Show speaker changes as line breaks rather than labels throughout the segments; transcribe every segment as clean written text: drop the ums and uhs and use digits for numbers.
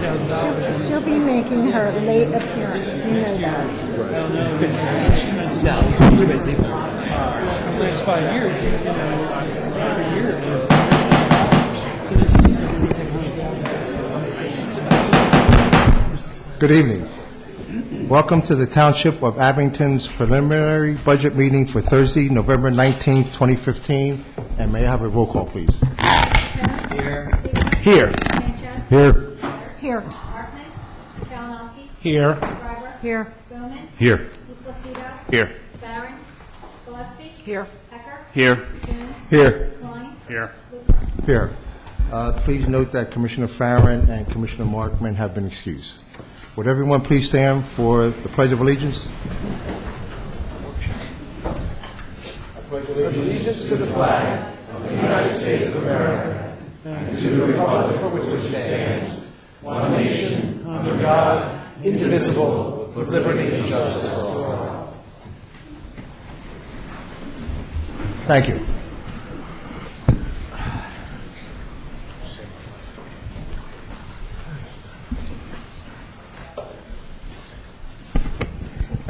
$100,000.
She'll be making her late appearance, you know that.
No, it's too many people.
The next 5 years, every year.
Good evening. Welcome to the Township of Abington's preliminary budget meeting for Thursday, November 19th, 2015. And may I have a roll call, please?
Here.
Here. Here.
Here.
Markman, Kalinowski,
Here.
Schreiber,
Here.
Bowman,
Here.
DePlacido,
Here.
Barron, Gillespie,
Here.
Hecker,
Here.
Jones,
Here.
Klein,
Here. Here. Please note that Commissioner Farron and Commissioner Markman have been excused. Would everyone please stand for the Pledge of Allegiance?
Allegiance to the flag of the United States of America and to the republic for which it stands, one nation, under God, indivisible, with liberty and justice for all.
Thank you.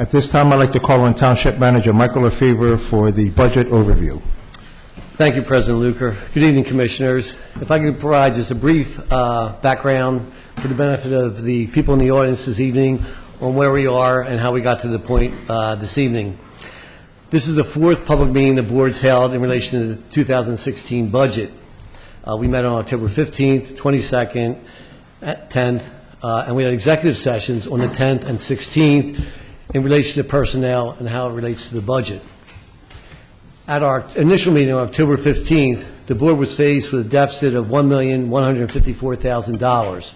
At this time, I'd like to call on Township Manager Michael Lefevre for the budget overview.
Thank you, President Luker. Good evening, Commissioners. If I could provide just a brief background for the benefit of the people in the audience this evening on where we are and how we got to the point this evening. This is the fourth public meeting the Board's held in relation to the 2016 budget. We met on October 15th, 22nd, 10th, and we had executive sessions on the 10th and 16th in relation to personnel and how it relates to the budget. At our initial meeting on October 15th, the Board was faced with a deficit of $1,154,000.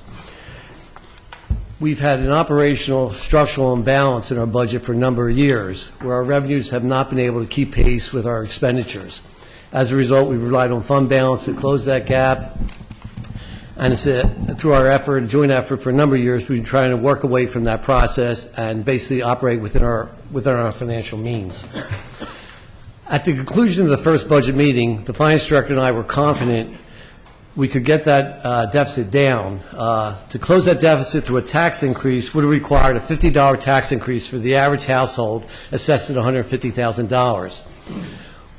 We've had an operational structural imbalance in our budget for a number of years, where our revenues have not been able to keep pace with our expenditures. As a result, we've relied on fund balance to close that gap. And it's through our effort, joint effort for a number of years, we've been trying to work away from that process and basically operate within our financial means. At the conclusion of the first budget meeting, the Finance Director and I were confident we could get that deficit down. To close that deficit through a tax increase would have required a $50 tax increase for the average household assessed at $150,000.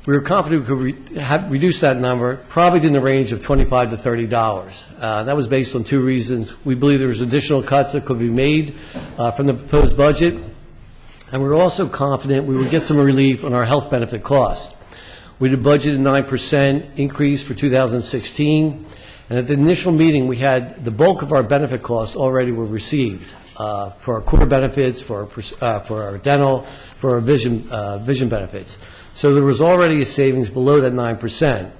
We were confident we could reduce that number, probably in the range of $25 to $30. That was based on two reasons. We believe there was additional cuts that could be made from the proposed budget, and we were also confident we would get some relief on our health benefit costs. We had budgeted a 9% increase for 2016, and at the initial meeting, we had the bulk of our benefit costs already were received for our core benefits, for our dental, for our vision benefits. So there was already a savings below that 9%.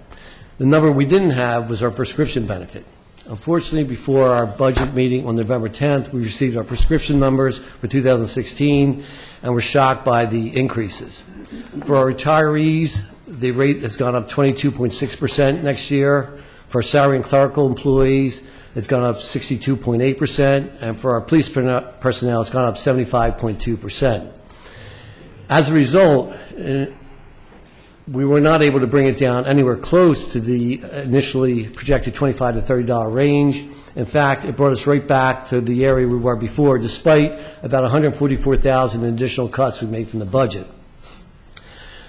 The number we didn't have was our prescription benefit. Unfortunately, before our budget meeting on November 10th, we received our prescription numbers for 2016 and were shocked by the increases. For our retirees, the rate has gone up 22.6% next year. For our salary and clerical employees, it's gone up 62.8%, and for our police personnel, it's gone up 75.2%. As a result, we were not able to bring it down anywhere close to the initially projected $25 to $30 range. In fact, it brought us right back to the area we were before, despite about $144,000 in additional cuts we made from the budget.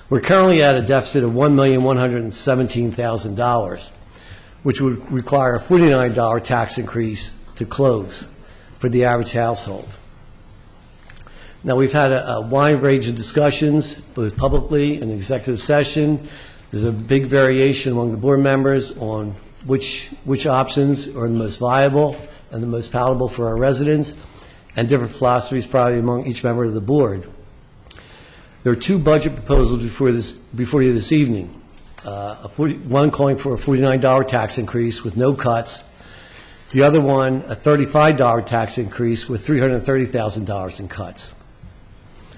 We're currently at a deficit of $1,117,000, which would require a $49 tax increase to close for the average household. Now, we've had a wide range of discussions, both publicly and executive session. There's a big variation among the board members on which options are the most viable and the most palatable for our residents, and different philosophies probably among each member of the board. There are two budget proposals before you this evening. One calling for a $49 tax increase with no cuts. The other one, a $35 tax increase with $330,000 in cuts.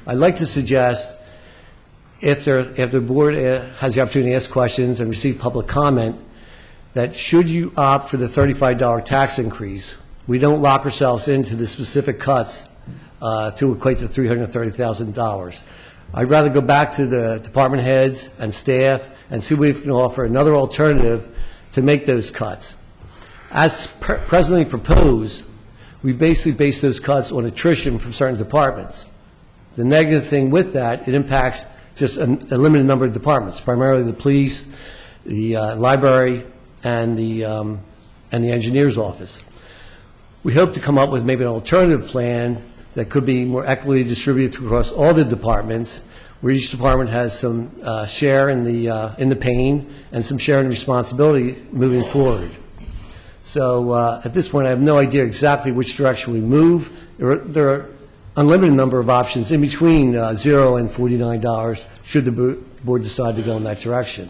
I'd like to suggest, if the board has the opportunity to ask questions and receive public comment, that should you opt for the $35 tax increase, we don't lock ourselves into the specific cuts to equate to $330,000. I'd rather go back to the department heads and staff and see if we can offer another alternative to make those cuts. As presently proposed, We basically base those cuts on attrition from certain departments. The negative thing with that, it impacts just a limited number of departments, primarily the police, the library, and the engineer's office. We hope to come up with maybe an alternative plan that could be more equitably distributed across all the departments, where each department has some share in the pain and some share in the responsibility moving forward. So at this point, I have no idea exactly which direction we move. There are unlimited number of options in between $0 and $49 should the board decide to go in that direction.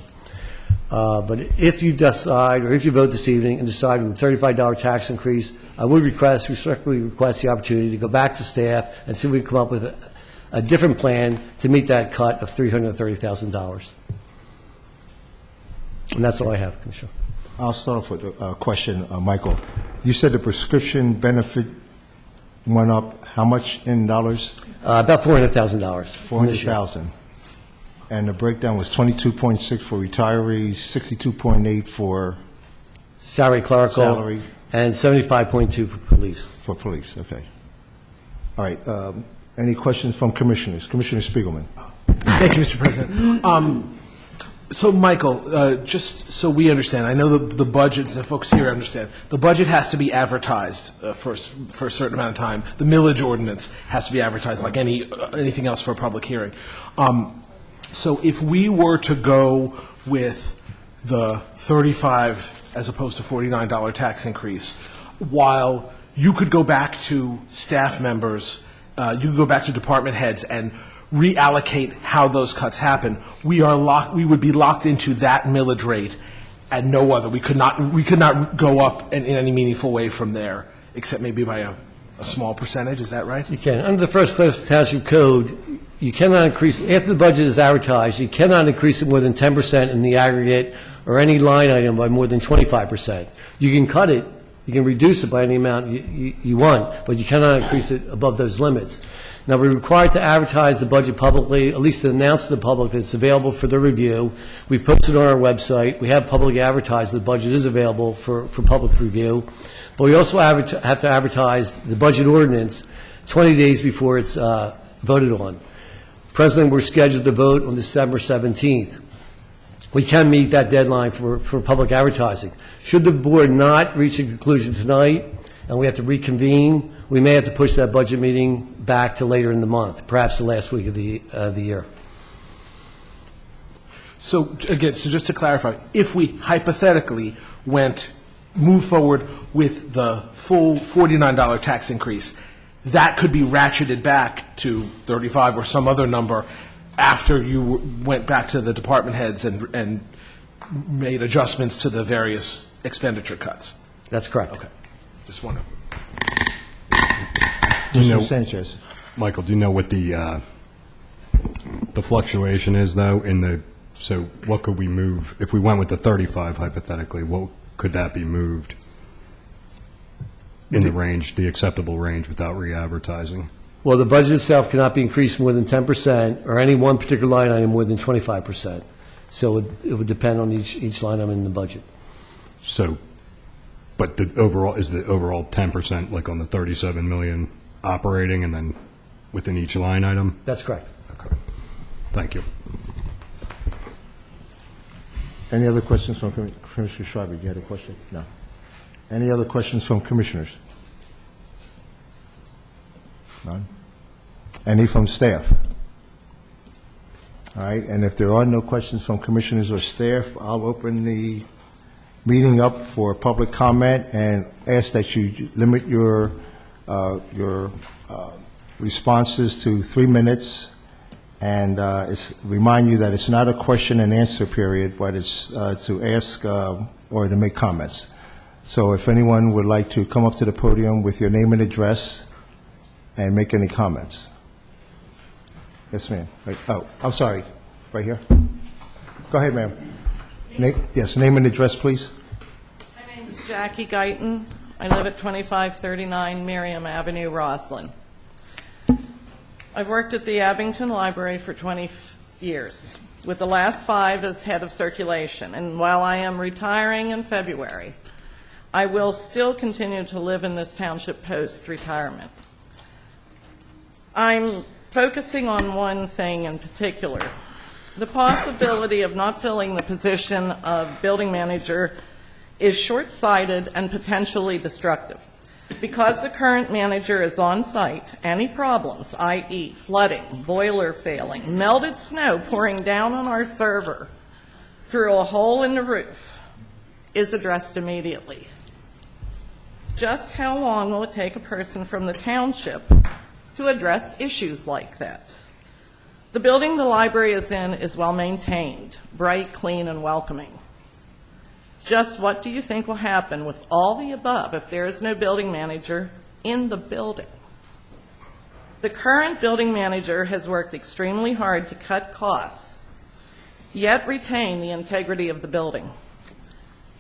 But if you decide, or if you vote this evening and decide on the $35 tax increase, I would respectfully request the opportunity to go back to staff and see if we can come up with a different plan to meet that cut of $330,000. And that's all I have, Commissioner.
I'll start off with a question, Michael. You said the prescription benefit went up how much in dollars?
About $400,000.
$400,000. And the breakdown was 22.6 for retirees, 62.8 for
Salary, clerical.
Salary.
And 75.2 for police.
For police, okay. All right, any questions from commissioners? Commissioner Spiegelman.
Thank you, Mr. President. So, Michael, just so we understand, I know the budgets, the folks here understand, the budget has to be advertised for a certain amount of time. The millage ordinance has to be advertised like anything else for a public hearing. So if we were to go with the 35 as opposed to $49 tax increase, while you could go back to staff members, you could go back to department heads and reallocate how those cuts happen, we would be locked into that millage rate and no other. We could not go up in any meaningful way from there, except maybe by a small percentage. Is that right?
You can. Under the First Class Township Code, you cannot increase, after the budget is advertised, you cannot increase it more than 10% in the aggregate or any line item by more than 25%. You can cut it, you can reduce it by any amount you want, but you cannot increase it above those limits. Now, we're required to advertise the budget publicly, at least to announce to the public that it's available for their review. We post it on our website. We have publicly advertised the budget is available for public review. But we also have to advertise the budget ordinance 20 days before it's voted on. Presently, we're scheduled to vote on December 17th. We can meet that deadline for public advertising. Should the board not reach a conclusion tonight and we have to reconvene, we may have to push that budget meeting back to later in the month, perhaps the last week of the year.
So again, so just to clarify, if we hypothetically move forward with the full $49 tax increase, that could be ratcheted back to 35 or some other number after you went back to the department heads and made adjustments to the various expenditure cuts.
That's correct.
Okay. Just want to.
Mr. Sanchez.
Michael, do you know what the fluctuation is, though, so what could we move, if we went with the 35 hypothetically, what could that be moved in the range, the acceptable range, without re-advertising?
Well, the budget itself cannot be increased more than 10% or any one particular line item more than 25%. So it would depend on each line item in the budget.
So, but is the overall 10% like on the 37 million operating and then within each line item?
That's correct.
Okay. Thank you.
Any other questions from Commissioner Schreiber? You had a question? No. Any other questions from commissioners? None? Any from staff? All right, and if there are no questions from commissioners or staff, I'll open the meeting up for public comment and ask that you limit your responses to 3 minutes, and remind you that it's not a question and answer period, but it's to ask or to make comments. So if anyone would like to come up to the podium with your name and address and make any comments. Yes, ma'am. Oh, I'm sorry. Right here. Go ahead, ma'am. Yes, name and address, please.
My name is Jackie Guyton. I live at 2539 Miriam Avenue, Roslyn. I've worked at the Abington Library for 20 years, with the last 5 as head of circulation. And while I am retiring in February, I will still continue to live in this township post-retirement. I'm focusing on one thing in particular. The possibility of not filling the position of building manager is short-sighted and potentially destructive. Because the current manager is on site, any problems, i.e. flooding, boiler failing, melted snow pouring down on our server through a hole in the roof, is addressed immediately. Just how long will it take a person from the township to address issues like that? The building the library is in is well-maintained, bright, clean, and welcoming. Just what do you think will happen with all the above if there is no building manager in the building? The current building manager has worked extremely hard to cut costs, yet retain the integrity of the building.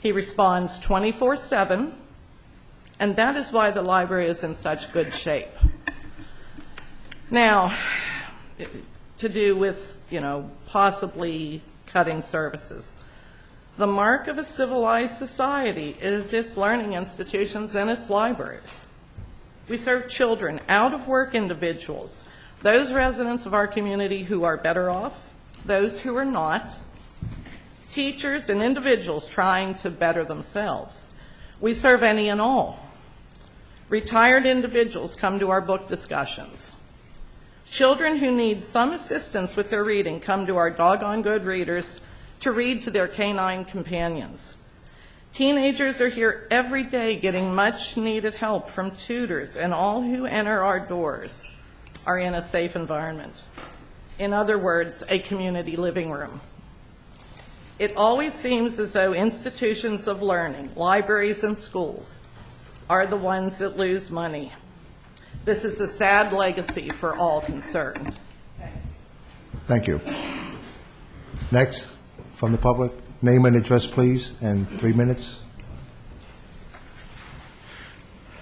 He responds 24/7, and that is why the library is in such good shape. Now, to do with, possibly cutting services. The mark of a civilized society is its learning institutions and its libraries. We serve children, out-of-work individuals, those residents of our community who are better off, those who are not, teachers and individuals trying to better themselves. We serve any and all. Retired individuals come to our book discussions. Children who need some assistance with their reading come to our doggone good readers to read to their canine companions. Teenagers are here every day getting much-needed help from tutors, and all who enter our doors are in a safe environment. In other words, a community living room. It always seems as though institutions of learning, libraries and schools, are the ones that lose money. This is a sad legacy for all concerned.
Thank you. Next, from the public, name and address, please, and 3 minutes.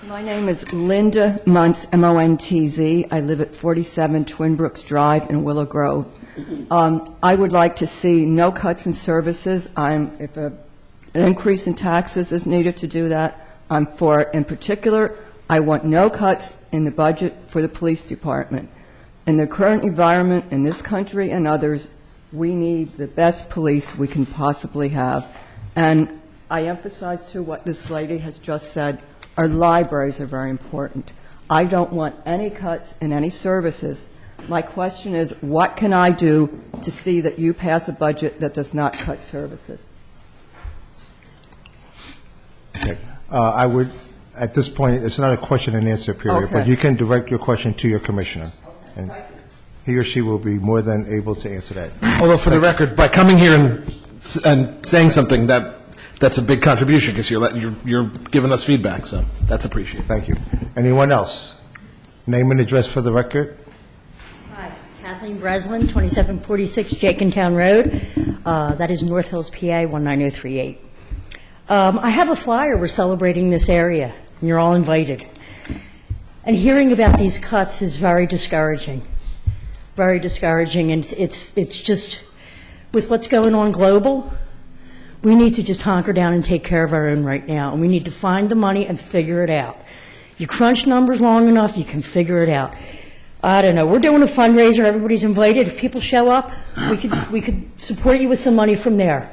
My name is Linda Muntz, M-O-N-T-Z. I live at 47 Twin Brooks Drive in Willow Grove. I would like to see no cuts in services. If an increase in taxes is needed to do that, I'm for it. In particular, I want no cuts in the budget for the police department. In the current environment in this country and others, we need the best police we can possibly have. And I emphasize, too, what this lady has just said. Our libraries are very important. I don't want any cuts in any services. My question is, what can I do to see that you pass a budget that does not cut services?
Okay. I would, at this point, it's not a question and answer period, but
Okay.
you can direct your question to your commissioner. And he or she will be more than able to answer that.
Although, for the record, by coming here and saying something, that's a big contribution, because you're giving us feedback, so that's appreciated.
Thank you. Anyone else? Name and address for the record.
Hi, Kathleen Breslin, 2746 Jenkintown Road. That is North Hills, PA, 19038. I have a flyer. We're celebrating this area, and you're all invited. And hearing about these cuts is very discouraging. Very discouraging, and it's just, with what's going on global, we need to just hunker down and take care of our own right now, and we need to find the money and figure it out. You crunch numbers long enough, you can figure it out. I don't know, we're doing a fundraiser, everybody's invited. If people show up, we could support you with some money from there.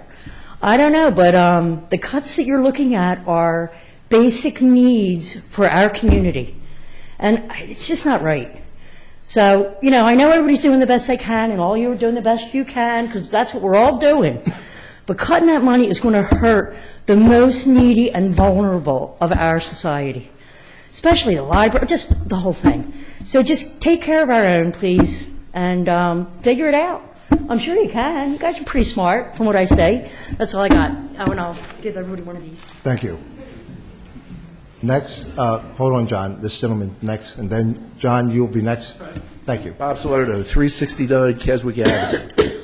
I don't know, but the cuts that you're looking at are basic needs for our community, and it's just not right. So, I know everybody's doing the best they can, and all you are doing the best you can, because that's what we're all doing. But cutting that money is going to hurt the most needy and vulnerable of our society, especially the library, just the whole thing. So just take care of our own, please, and figure it out. I'm sure you can. You guys are pretty smart, from what I say. That's all I got. Oh, and I'll give everybody one of these.
Thank you. Next, hold on, John. This gentleman next, and then, John, you'll be next. Thank you.
Bob Salerno, 369 Keswick Avenue.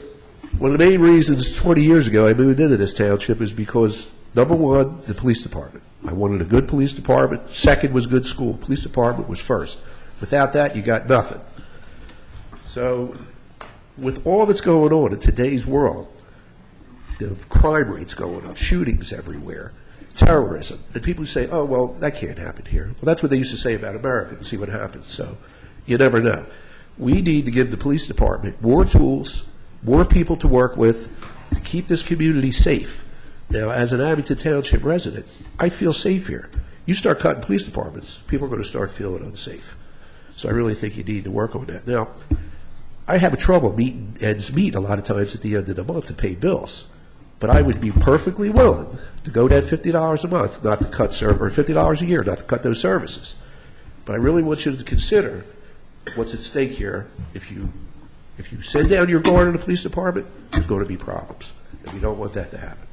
One of the main reasons 20 years ago I moved into this township is because, number one, the police department. I wanted a good police department. Second was good school. Police department was first. Without that, you got nothing. So, with all that's going on in today's world, the crime rate's going up, shootings everywhere. terrorism. And people say, oh, well, that can't happen here. Well, that's what they used to say about America, and see what happens. So you never know. We need to give the police department more tools, more people to work with to keep this community safe. Now, as an Abington Township resident, I feel safe here. You start cutting police departments, people are going to start feeling unsafe. So I really think you need to work on that. Now, I have trouble meeting ends meet a lot of times at the end of the month to pay bills. But I would be perfectly willing to go that $50 a month, not to cut or $50 a year, not to cut those services. But I really want you to consider what's at stake here. If you send down your guard in the police department, there's going to be problems. And we don't want that to happen.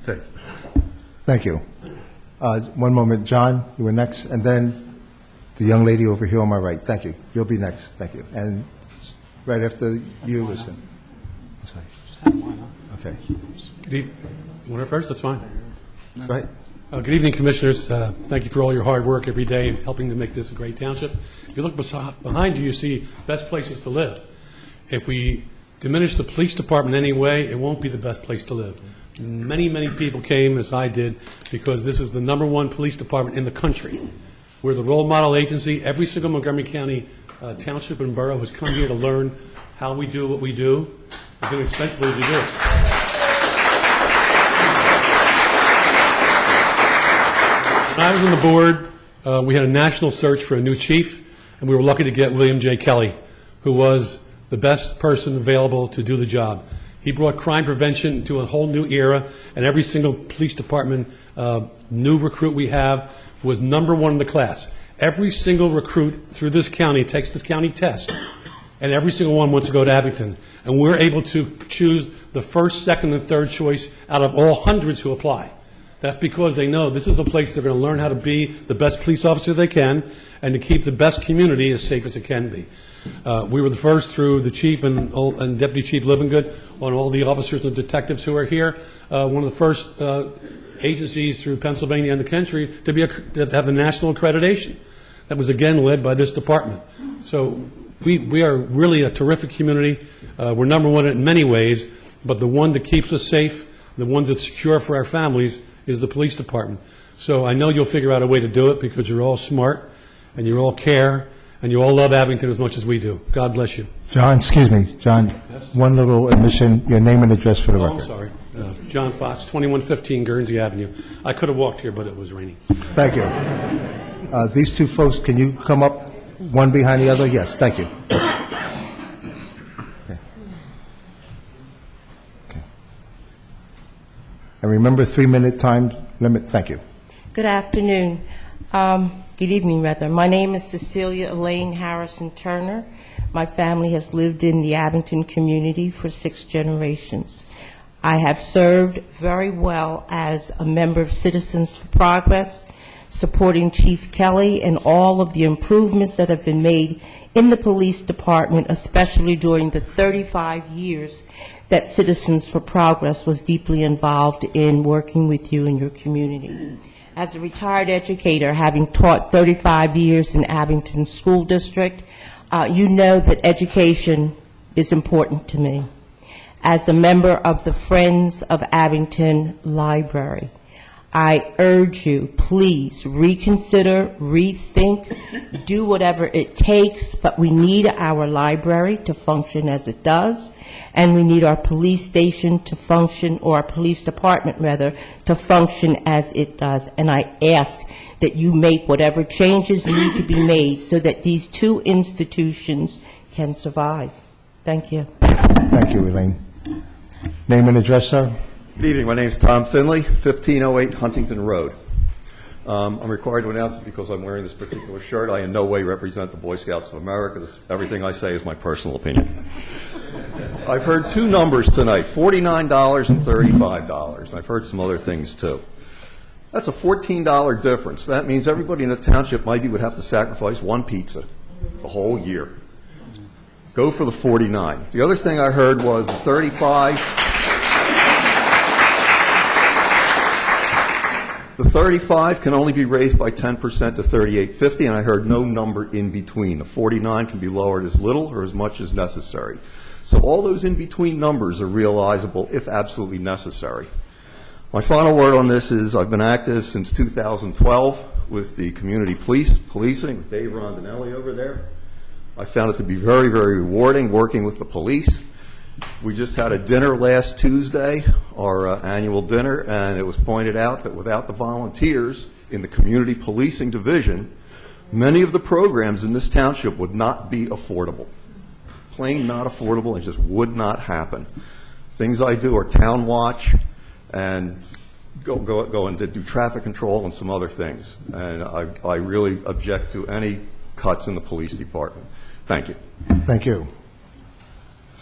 Thank you.
Thank you. One moment, John, you were next, and then the young lady over here on my right. Thank you. You'll be next. Thank you. And right after you, listen. Okay.
Good evening. You want to first? That's fine.
Go ahead.
Good evening, Commissioners. Thank you for all your hard work every day helping to make this a great township. If you look behind you, you see best places to live. If we diminish the police department anyway, it won't be the best place to live. Many, many people came, as I did, because this is the #1 police department in the country. We're the role model agency. Every single Montgomery County township and borough has come here to learn how we do what we do. It's inexpensively to do it. When I was on the board, we had a national search for a new chief, and we were lucky to get William J. Kelly, who was the best person available to do the job. He brought crime prevention to a whole new era, and every single police department new recruit we have was #1 in the class. Every single recruit through this county takes the county test, and every single one wants to go to Abington. And we're able to choose the first, second, and third choice out of all hundreds who apply. That's because they know this is the place they're going to learn how to be the best police officer they can and to keep the best community as safe as it can be. We were the first through the chief and Deputy Chief Livingood on all the officers and detectives who are here. One of the first agencies through Pennsylvania and the country to have the national accreditation. That was again led by this department. So we are really a terrific community. We're #1 in many ways, but the one that keeps us safe, the ones that's secure for our families, is the police department. So I know you'll figure out a way to do it because you're all smart and you all care and you all love Abington as much as we do. God bless you.
John, excuse me, John, one little admission, your name and address for the record.
I'm sorry. John Fox, 2115 Guernsey Avenue. I could have walked here, but it was raining.
Thank you. These two folks, can you come up one behind the other? Yes, thank you. Okay. Okay. And remember, 3-minute time limit. Thank you.
Good afternoon. Good evening, rather. My name is Cecilia Elaine Harrison Turner. My family has lived in the Abington community for 6 generations. I have served very well as a member of Citizens for Progress, supporting Chief Kelly and all of the improvements that have been made in the police department, especially during the 35 years that Citizens for Progress was deeply involved in working with you and your community. As a retired educator, having taught 35 years in Abington School District, you know that education is important to me. As a member of the Friends of Abington Library, I urge you, please reconsider, rethink, do whatever it takes, but we need our library to function as it does, and we need our police station to function, or our police department, rather, to function as it does. And I ask that you make whatever changes need to be made so that these 2 institutions can survive. Thank you.
Thank you, Elaine. Name and address, sir?
Good evening. My name is Tom Finley, 1508 Huntington Road. I'm required to announce it because I'm wearing this particular shirt. I in no way represent the Boy Scouts of America. Everything I say is my personal opinion. I've heard 2 numbers tonight, $49 and $35. I've heard some other things, too. That's a $14 difference. That means everybody in the township maybe would have to sacrifice 1 pizza the whole year. Go for the 49. The other thing I heard was 35. The 35 can only be raised by 10% to $38.50, and I heard no number in between. The 49 can be lowered as little or as much as necessary. So all those in-between numbers are realizable if absolutely necessary. My final word on this is I've been active since 2012 with the community policing, with Dave Rondinelli over there. I found it to be very, very rewarding working with the police. We just had a dinner last Tuesday, our annual dinner, and it was pointed out that without the volunteers in the community policing division, many of the programs in this township would not be affordable. Plain not affordable, it just would not happen. Things I do are town watch and go and do traffic control and some other things. And I really object to any cuts in the police department. Thank you.
Thank you.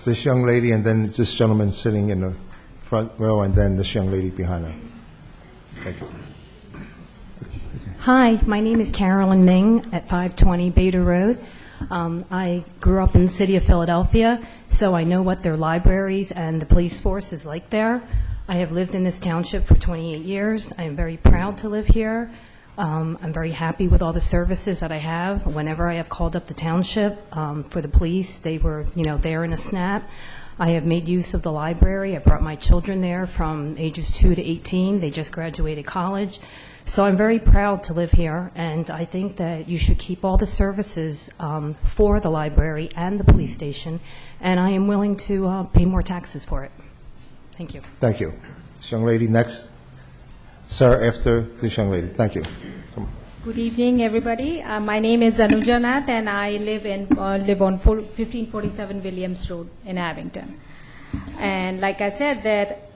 This young lady, and then this gentleman sitting in the front row, and then this young lady behind her. Thank you.
Hi, my name is Carolyn Ming at 520 Beta Road. I grew up in the city of Philadelphia, so I know what their libraries and the police force is like there. I have lived in this township for 28 years. I am very proud to live here. I'm very happy with all the services that I have. Whenever I have called up the township for the police, they were, there in a snap. I have made use of the library. I brought my children there from ages 2 to 18. They just graduated college. So I'm very proud to live here, and I think that you should keep all the services for the library and the police station, and I am willing to pay more taxes for it. Thank you.
Thank you. This young lady next. Sir, after this young lady. Thank you. Come on.
Good evening, everybody. My name is Anuja Nath, and I live on 1547 Williams Road in Abington. And like I said, that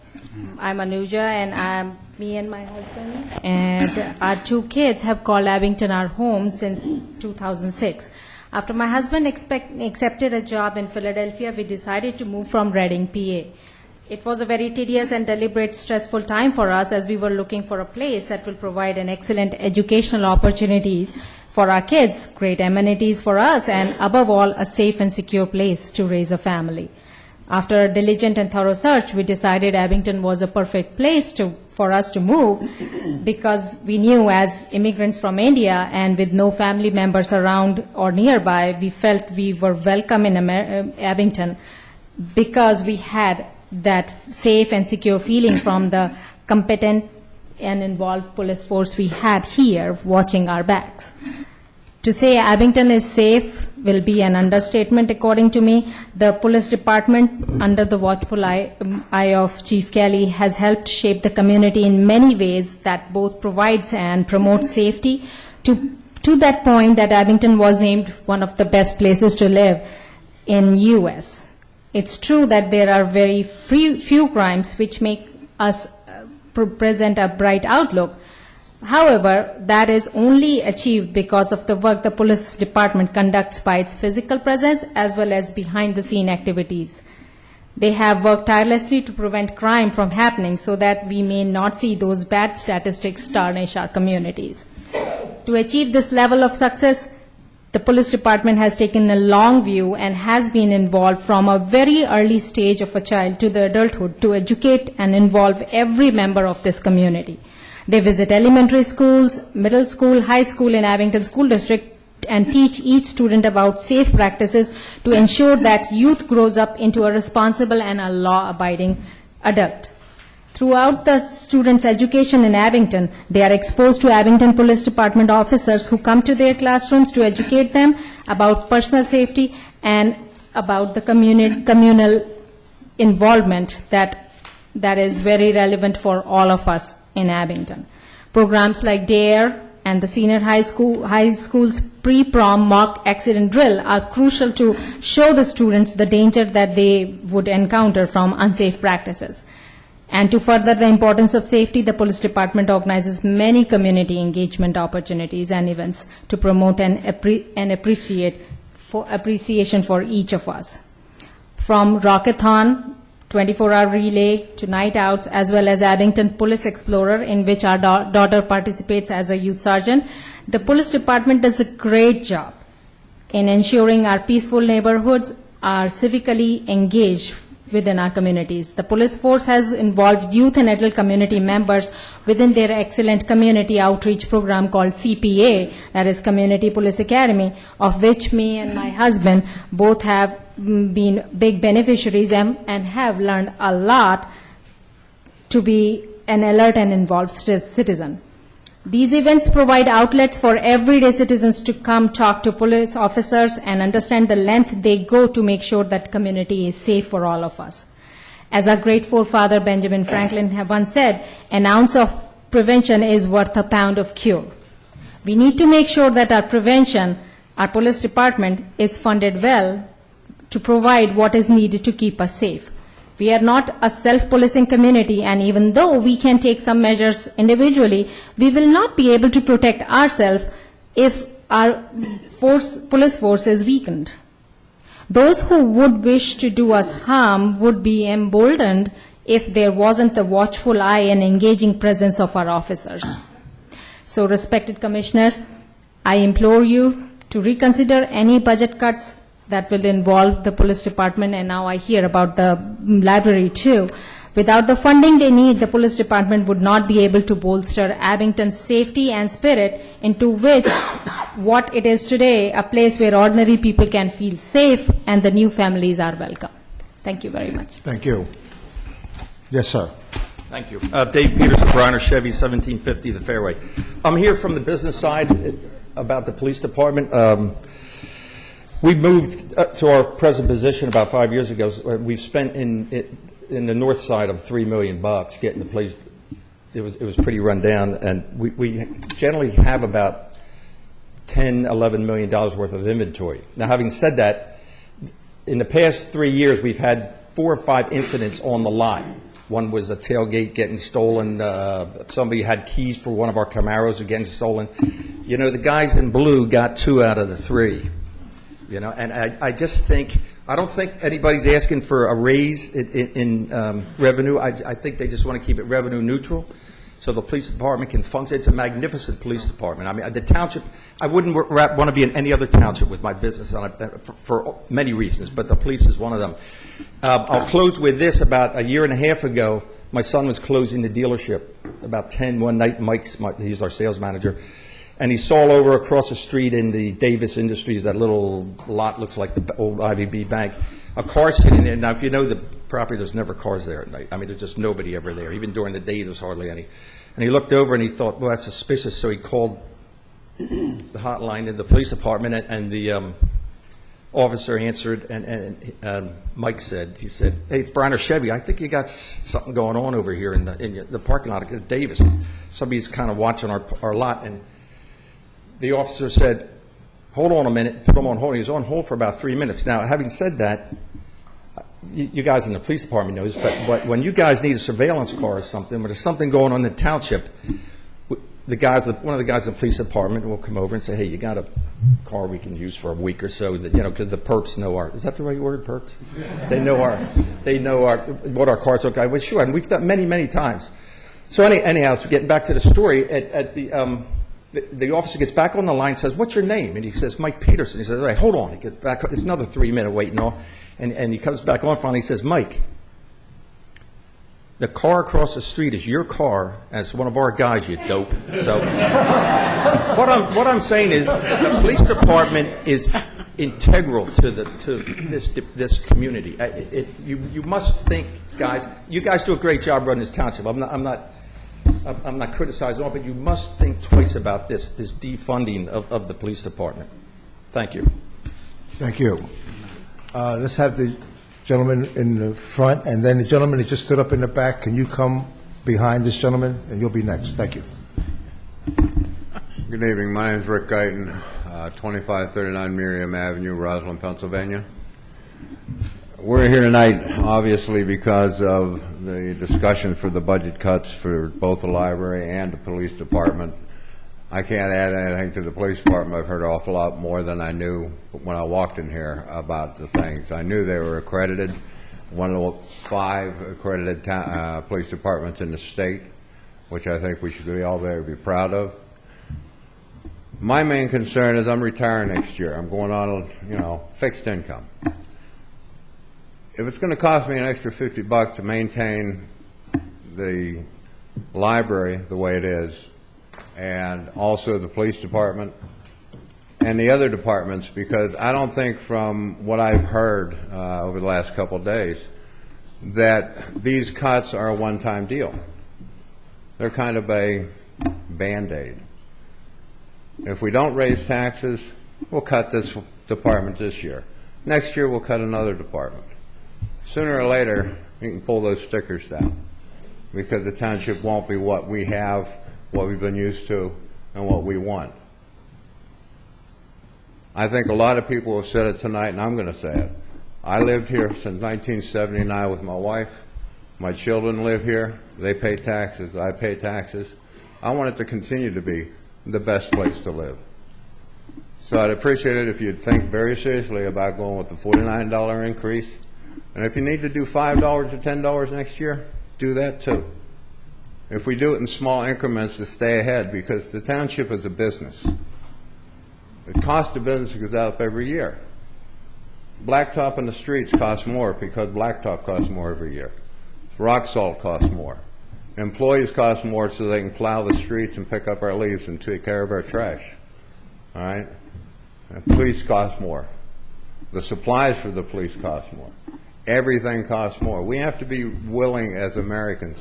I'm Anuja, and me and my husband and our 2 kids have called Abington our home since 2006. After my husband accepted a job in Philadelphia, we decided to move from Reading, PA. It was a very tedious and deliberate, stressful time for us as we were looking for a place that will provide an excellent educational opportunities for our kids, great amenities for us, and above all, a safe and secure place to raise a family. After a diligent and thorough search, we decided Abington was a perfect place for us to move because we knew as immigrants from India and with no family members around or nearby, we felt we were welcome in Abington because we had that safe and secure feeling from the competent and involved police force we had here watching our backs. To say Abington is safe will be an understatement, according to me. The police department, under the watchful eye of Chief Kelly, has helped shape the community in many ways that both provides and promotes safety to that point that Abington was named one of the best places to live in U.S. It's true that there are very few crimes which make us present a bright outlook. However, that is only achieved because of the work the police department conducts by its physical presence as well as behind-the-scene activities. They have worked tirelessly to prevent crime from happening so that we may not see those bad statistics tarnish our communities. To achieve this level of success, the police department has taken a long view and has been involved from a very early stage of a child to the adulthood to educate and involve every member of this community. They visit elementary schools, middle school, high school in Abington School District and teach each student about safe practices to ensure that youth grows up into a responsible and a law-abiding adult. Throughout the students' education in Abington, they are exposed to Abington Police Department officers who come to their classrooms to educate them about personal safety and about the communal involvement that is very relevant for all of us in Abington. Programs like DARE and the senior high school's pre-prom mock accident drill are crucial to show the students the danger that they would encounter from unsafe practices. And to further the importance of safety, the police department organizes many community engagement opportunities and events to promote and appreciation for each of us. From Rockathon, 24-hour relay to night outs, as well as Abington Police Explorer, in which our daughter participates as a youth sergeant, the police department does a great job in ensuring our peaceful neighborhoods are civically engaged within our communities. The police force has involved youth and adult community members within their excellent community outreach program called CPA, that is Community Police Academy, of which me and my husband both have been big beneficiaries and have learned a lot to be an alert and involved citizen. These events provide outlets for everyday citizens to come talk to police officers and understand the length they go to make sure that community is safe for all of us. As our great forefather Benjamin Franklin once said, an ounce of prevention is worth a pound of cure. We need to make sure that our prevention, our police department, is funded well to provide what is needed to keep us safe. We are not a self-policing community, and even though we can take some measures individually, we will not be able to protect ourselves if our police force is weakened. Those who would wish to do us harm would be emboldened if there wasn't the watchful eye and engaging presence of our officers. So, respected commissioners, I implore you to reconsider any budget cuts that will involve the police department, and now I hear about the library too. Without the funding they need, the police department would not be able to bolster Abington's safety and spirit, into which what it is today, a place where ordinary people can feel safe and the new families are welcome. Thank you very much.
Thank you. Yes, sir.
Thank you. Dave Peterson, Bronner Chevy, 1750 The Fairway. I'm here from the business side about the police department. We moved to our present position about 5 years ago. We've spent in the north side of $3 million getting the place. It was pretty run down, and we generally have about $10-11 million worth of inventory. Now, having said that, in the past 3 years, we've had 4 or 5 incidents on the lot. One was a tailgate getting stolen. Somebody had keys for one of our Camaros getting stolen. You know, the guys in blue got 2 out of the 3. You know, and I just think, I don't think anybody's asking for a raise in revenue. I think they just want to keep it revenue neutral so the police department can function. It's a magnificent police department. I mean, the township, I wouldn't want to be in any other township with my business for many reasons, but the police is one of them. I'll close with this. About a year and a half ago, my son was closing the dealership about 10 one night. He's our sales manager. And he saw over across the street in the Davis Industries, that little lot looks like the old IVB Bank, a car sitting there. Now, if you know the property, there's never cars there at night. I mean, there's just nobody ever there. Even during the day, there's hardly any. And he looked over and he thought, well, that's suspicious. So he called the hotline in the police department, and the officer answered, and Mike said, he said, hey, it's Bronner Chevy. I think you got something going on over here in the parking lot at Davis. Somebody's kind of watching our lot. And the officer said, hold on a minute, put him on hold. He was on hold for about 3 minutes. Now, having said that, you guys in the police department know this, but when you guys need a surveillance car or something, when there's something going on in the township, one of the guys in the police department will come over and say, hey, you got a car we can use for a week or so, that, you know, because the perks know our, is that the right word, perks? They know what our cars look like. Well, sure, and we've done many times. So anyhow, so getting back to the story, at the officer gets back on the line and says, what's your name? And he says, Mike Peterson. He says, all right, hold on. He gets back. It's another 3-minute wait and all. And he comes back on finally. He says, Mike, the car across the street is your car, and it's one of our guys, you dope. So what I'm saying is the police department is integral to this community. You must think, guys, you guys do a great job running this township. I'm not criticizing all, but you must think twice about this defunding of the police department. Thank you.
Thank you. Let's have the gentleman in the front, and then the gentleman that just stood up in the back. Can you come behind this gentleman, and you'll be next. Thank you.
Good evening. My name is Rick Guyton, 2539 Miriam Avenue, Roslyn, Pennsylvania. We're here tonight, obviously, because of the discussion for the budget cuts for both the library and the police department. I can't add anything to the police department. I've heard an awful lot more than I knew when I walked in here about the things. I knew they were accredited, one of the 5 accredited police departments in the state, which I think we should all be proud of. My main concern is I'm retiring next year. I'm going on, fixed income. If it's going to cost me an extra $50 to maintain the library the way it is, and also the police department and the other departments, because I don't think, from what I've heard over the last couple of days, that these cuts are a one-time deal. They're kind of a Band-Aid. If we don't raise taxes, we'll cut this department this year. Next year, we'll cut another department. Sooner or later, you can pull those stickers down, because the township won't be what we have, what we've been used to, and what we want. I think a lot of people have said it tonight, and I'm going to say it. I lived here since 1979 with my wife. My children live here. They pay taxes. I pay taxes. I want it to continue to be the best place to live. So I'd appreciate it if you'd think very seriously about going with the $49 increase. And if you need to do $5 or $10 next year, do that too. If we do it in small increments to stay ahead, because the township is a business. The cost of business goes up every year. Blacktop in the streets costs more because blacktop costs more every year. Rock salt costs more. Employees cost more so they can plow the streets and pick up our leaves and take care of our trash. All right? And police cost more. The supplies for the police cost more. Everything costs more. We have to be willing as Americans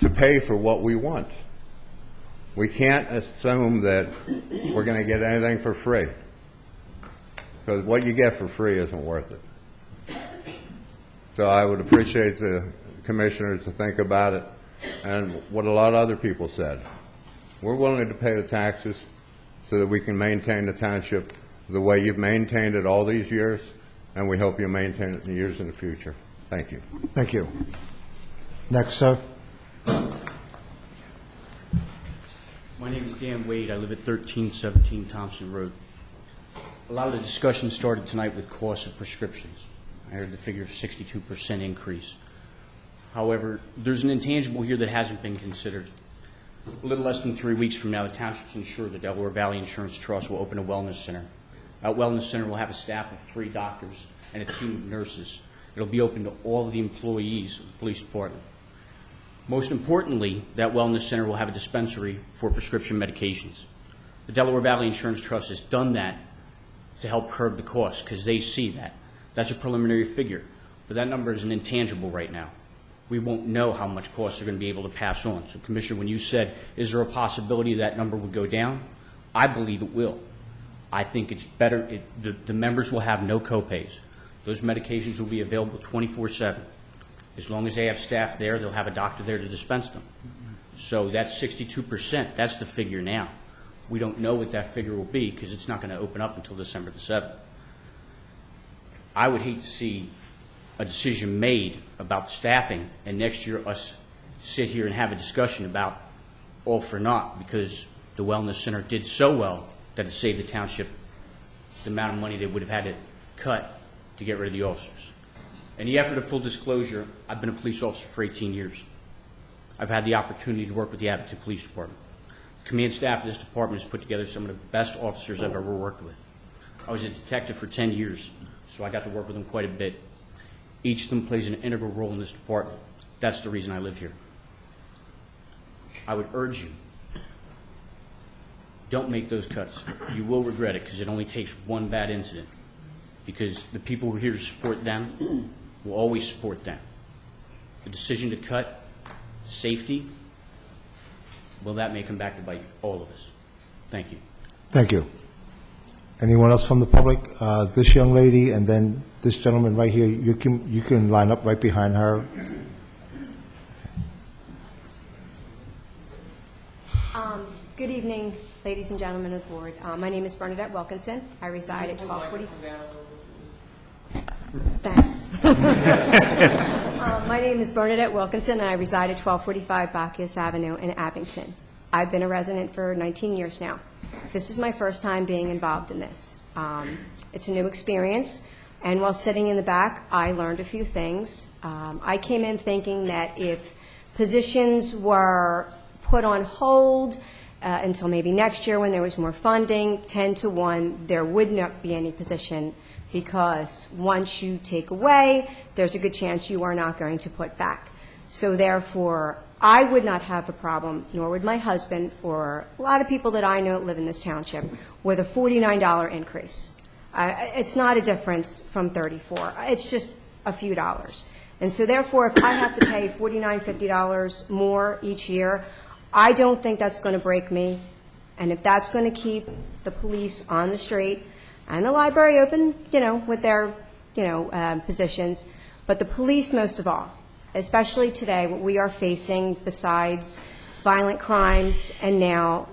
to pay for what we want. We can't assume that we're going to get anything for free, because what you get for free isn't worth it. So I would appreciate the commissioners to think about it, and what a lot of other people said. We're willing to pay the taxes so that we can maintain the township the way you've maintained it all these years, and we hope you maintain it in years in the future. Thank you.
Thank you. Next, sir.
My name is Dan Wade. I live at 1317 Thompson Road. A lot of the discussion started tonight with costs of prescriptions. I heard the figure of 62% increase. However, there's an intangible here that hasn't been considered. A little less than 3 weeks from now, the township's insured the Delaware Valley Insurance Trust will open a wellness center. That wellness center will have a staff of 3 doctors and a team of nurses. It'll be open to all of the employees of the police department. Most importantly, that wellness center will have a dispensary for prescription medications. The Delaware Valley Insurance Trust has done that to help curb the costs, because they see that. That's a preliminary figure, but that number is an intangible right now. We won't know how much costs they're going to be able to pass on. So, Commissioner, when you said, is there a possibility that number would go down? I believe it will. I think it's better, the members will have no copays. Those medications will be available 24/7. As long as they have staff there, they'll have a doctor there to dispense them. So that's 62%. That's the figure now. We don't know what that figure will be because it's not going to open up until December the 7th. I would hate to see a decision made about staffing and next year us sit here and have a discussion about all for naught, because the wellness center did so well that it saved the township the amount of money they would have had to cut to get rid of the officers. In the effort of full disclosure, I've been a police officer for 18 years. I've had the opportunity to work with the Abington Police Department. The command staff of this department has put together some of the best officers I've ever worked with. I was a detective for 10 years, so I got to work with them quite a bit. Each of them plays an integral role in this department. That's the reason I live here. I would urge you, don't make those cuts. You will regret it, because it only takes one bad incident, because the people who are here to support them will always support them. The decision to cut safety, well, that may come back to bite all of us. Thank you.
Thank you. Anyone else from the public? This young lady and then this gentleman right here, you can line up right behind her.
Good evening, ladies and gentlemen of the board. My name is Bernadette Wilkinson. I reside at 1240. Thanks. My name is Bernadette Wilkinson, and I reside at 1245 Bacchus Avenue in Abington. I've been a resident for 19 years now. This is my first time being involved in this. It's a new experience, and while sitting in the back, I learned a few things. I came in thinking that if positions were put on hold until maybe next year when there was more funding, 10 to 1, there would not be any position, because once you take away, there's a good chance you are not going to put back. So therefore, I would not have a problem, nor would my husband or a lot of people that I know that live in this township, with a $49 increase. It's not a difference from $34. It's just a few dollars. And so therefore, if I have to pay $49, $50 more each year, I don't think that's going to break me. And if that's going to keep the police on the street and the library open, with their, positions, but the police most of all, especially today, what we are facing besides violent crimes and now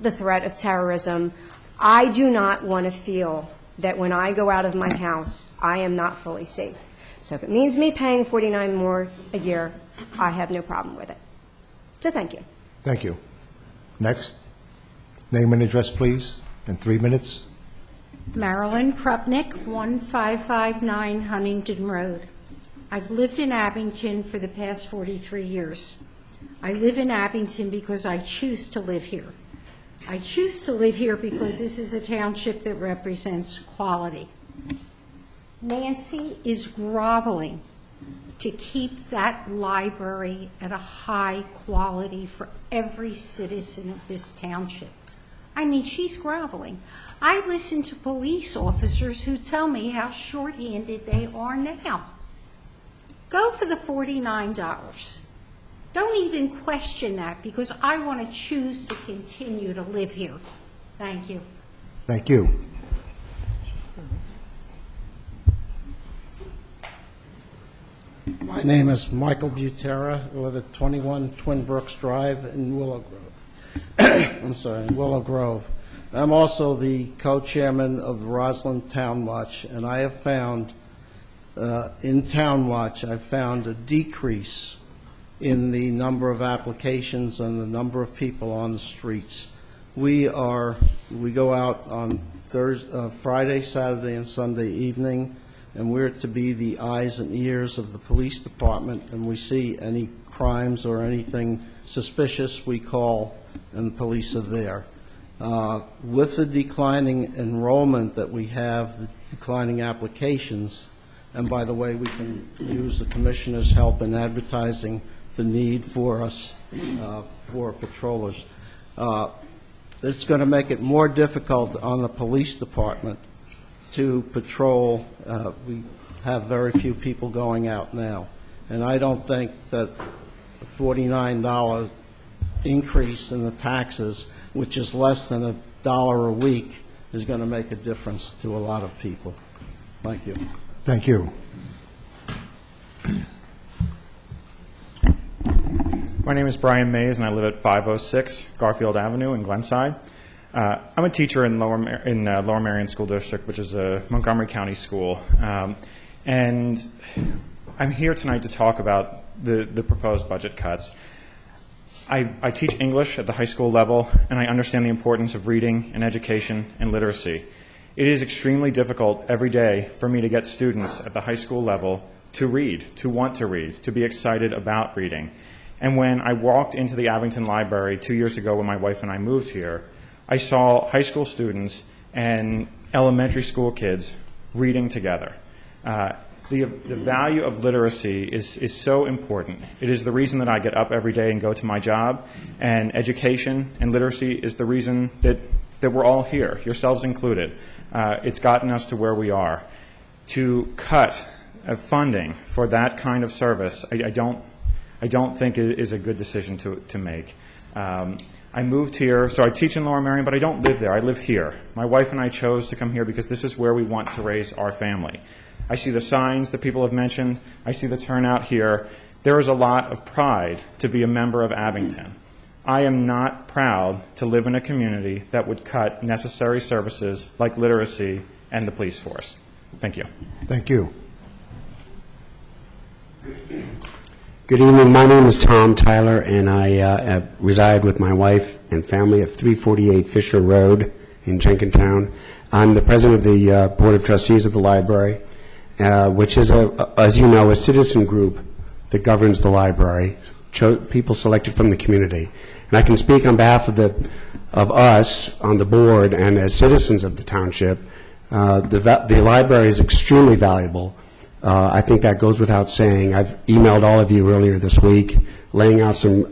the threat of terrorism, I do not want to feel that when I go out of my house, I am not fully safe. So if it means me paying $49 more a year, I have no problem with it. So thank you.
Thank you. Next. Name and address, please, in 3 minutes.
Marilyn Krupnick, 1559 Huntington Road. I've lived in Abington for the past 43 years. I live in Abington because I choose to live here. I choose to live here because this is a township that represents quality. Nancy is groveling to keep that library at a high quality for every citizen of this township. I mean, she's groveling. I listen to police officers who tell me how short-handed they are now. Go for the $49. Don't even question that, because I want to choose to continue to live here. Thank you.
Thank you.
My name is Michael Butera. I live at 21 Twin Brooks Drive in Willow Grove. I'm sorry, in Willow Grove. I'm also the co-chairman of the Roslyn Town Watch, and I have found, in Town Watch, I've found a decrease in the number of applications and the number of people on the streets. We go out on Friday, Saturday, and Sunday evening, and we're to be the eyes and ears of the police department, and we see any crimes or anything suspicious, we call, and the police are there. With the declining enrollment that we have, the declining applications, and by the way, we can use the commissioner's help in advertising the need for us, for patrollers. It's going to make it more difficult on the police department to patrol. We have very few people going out now. And I don't think that the $49 increase in the taxes, which is less than $1 a week, is going to make a difference to a lot of people. Thank you.
Thank you.
My name is Brian Mays, and I live at 506 Garfield Avenue in Glenside. I'm a teacher in Lower Marion School District, which is a Montgomery County school. And I'm here tonight to talk about the proposed budget cuts. I teach English at the high school level, and I understand the importance of reading and education and literacy. It is extremely difficult every day for me to get students at the high school level to read, to want to read, to be excited about reading. And when I walked into the Abington Library 2 years ago when my wife and I moved here, I saw high school students and elementary school kids reading together. The value of literacy is so important. It is the reason that I get up every day and go to my job, and education and literacy is the reason that we're all here, yourselves included. It's gotten us to where we are. To cut funding for that kind of service, I don't think it is a good decision to make. I moved here, so I teach in Lower Marion, but I don't live there. I live here. My wife and I chose to come here because this is where we want to raise our family. I see the signs that people have mentioned. I see the turnout here. There is a lot of pride to be a member of Abington. I am not proud to live in a community that would cut necessary services like literacy and the police force. Thank you.
Thank you.
Good evening. My name is Tom Tyler, and I reside with my wife and family at 348 Fisher Road in Jenkintown. I'm the president of the Board of Trustees of the library, which is, as you know, a citizen group that governs the library, people selected from the community. And I can speak on behalf of us on the board and as citizens of the township. The library is extremely valuable. I think that goes without saying. I've emailed all of you earlier this week laying out some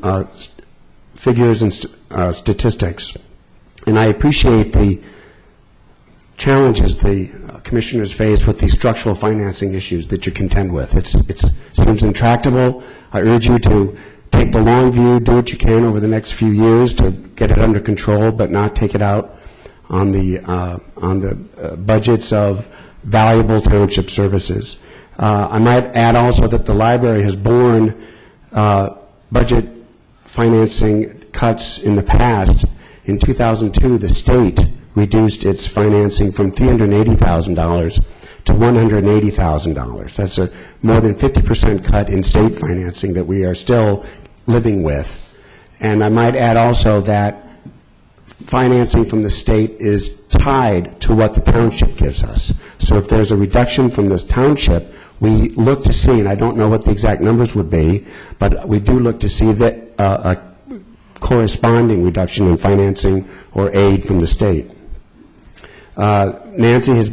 statistics. And I appreciate the challenges the commissioners face with these structural financing issues that you contend with. It seems intractable. I urge you to take the long view, do what you can over the next few years to get it under control, but not take it out on the budgets of valuable township services. I might add also that the library has borne budget financing cuts in the past. In 2002, the state reduced its financing from $380,000 to $180,000. That's a more than 50% cut in state financing that we are still living with. And I might add also that financing from the state is tied to what the township gives us. So if there's a reduction from this township, we look to see, and I don't know what the exact numbers would be, but we do look to see that a corresponding reduction in financing or aid from the state. Nancy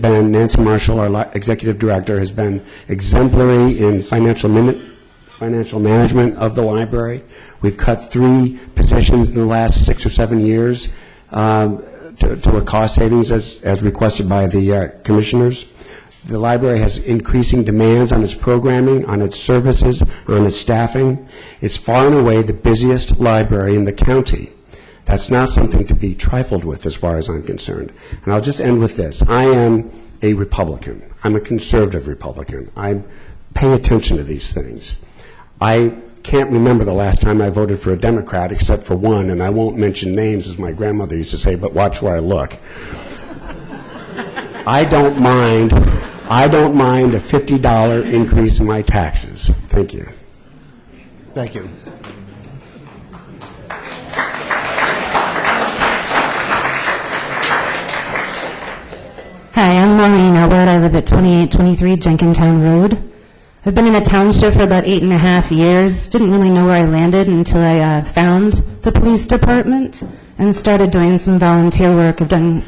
Marshall, our executive director, has been exemplary in financial management of the library. We've cut 3 positions in the last 6 or 7 years to a cost savings as requested by the commissioners. The library has increasing demands on its programming, on its services, on its staffing. It's far and away the busiest library in the county. That's not something to be trifled with as far as I'm concerned. And I'll just end with this. I am a Republican. I'm a conservative Republican. I pay attention to these things. I can't remember the last time I voted for a Democrat except for one, and I won't mention names, as my grandmother used to say, but watch where I look. I don't mind a $50 increase in my taxes. Thank you.
Thank you.
Hi, I'm Maureen Elwood. I live at 2823 Jenkintown Road. I've been in the township for about 8.5 years. Didn't really know where I landed until I found the police department and started doing some volunteer work. I've done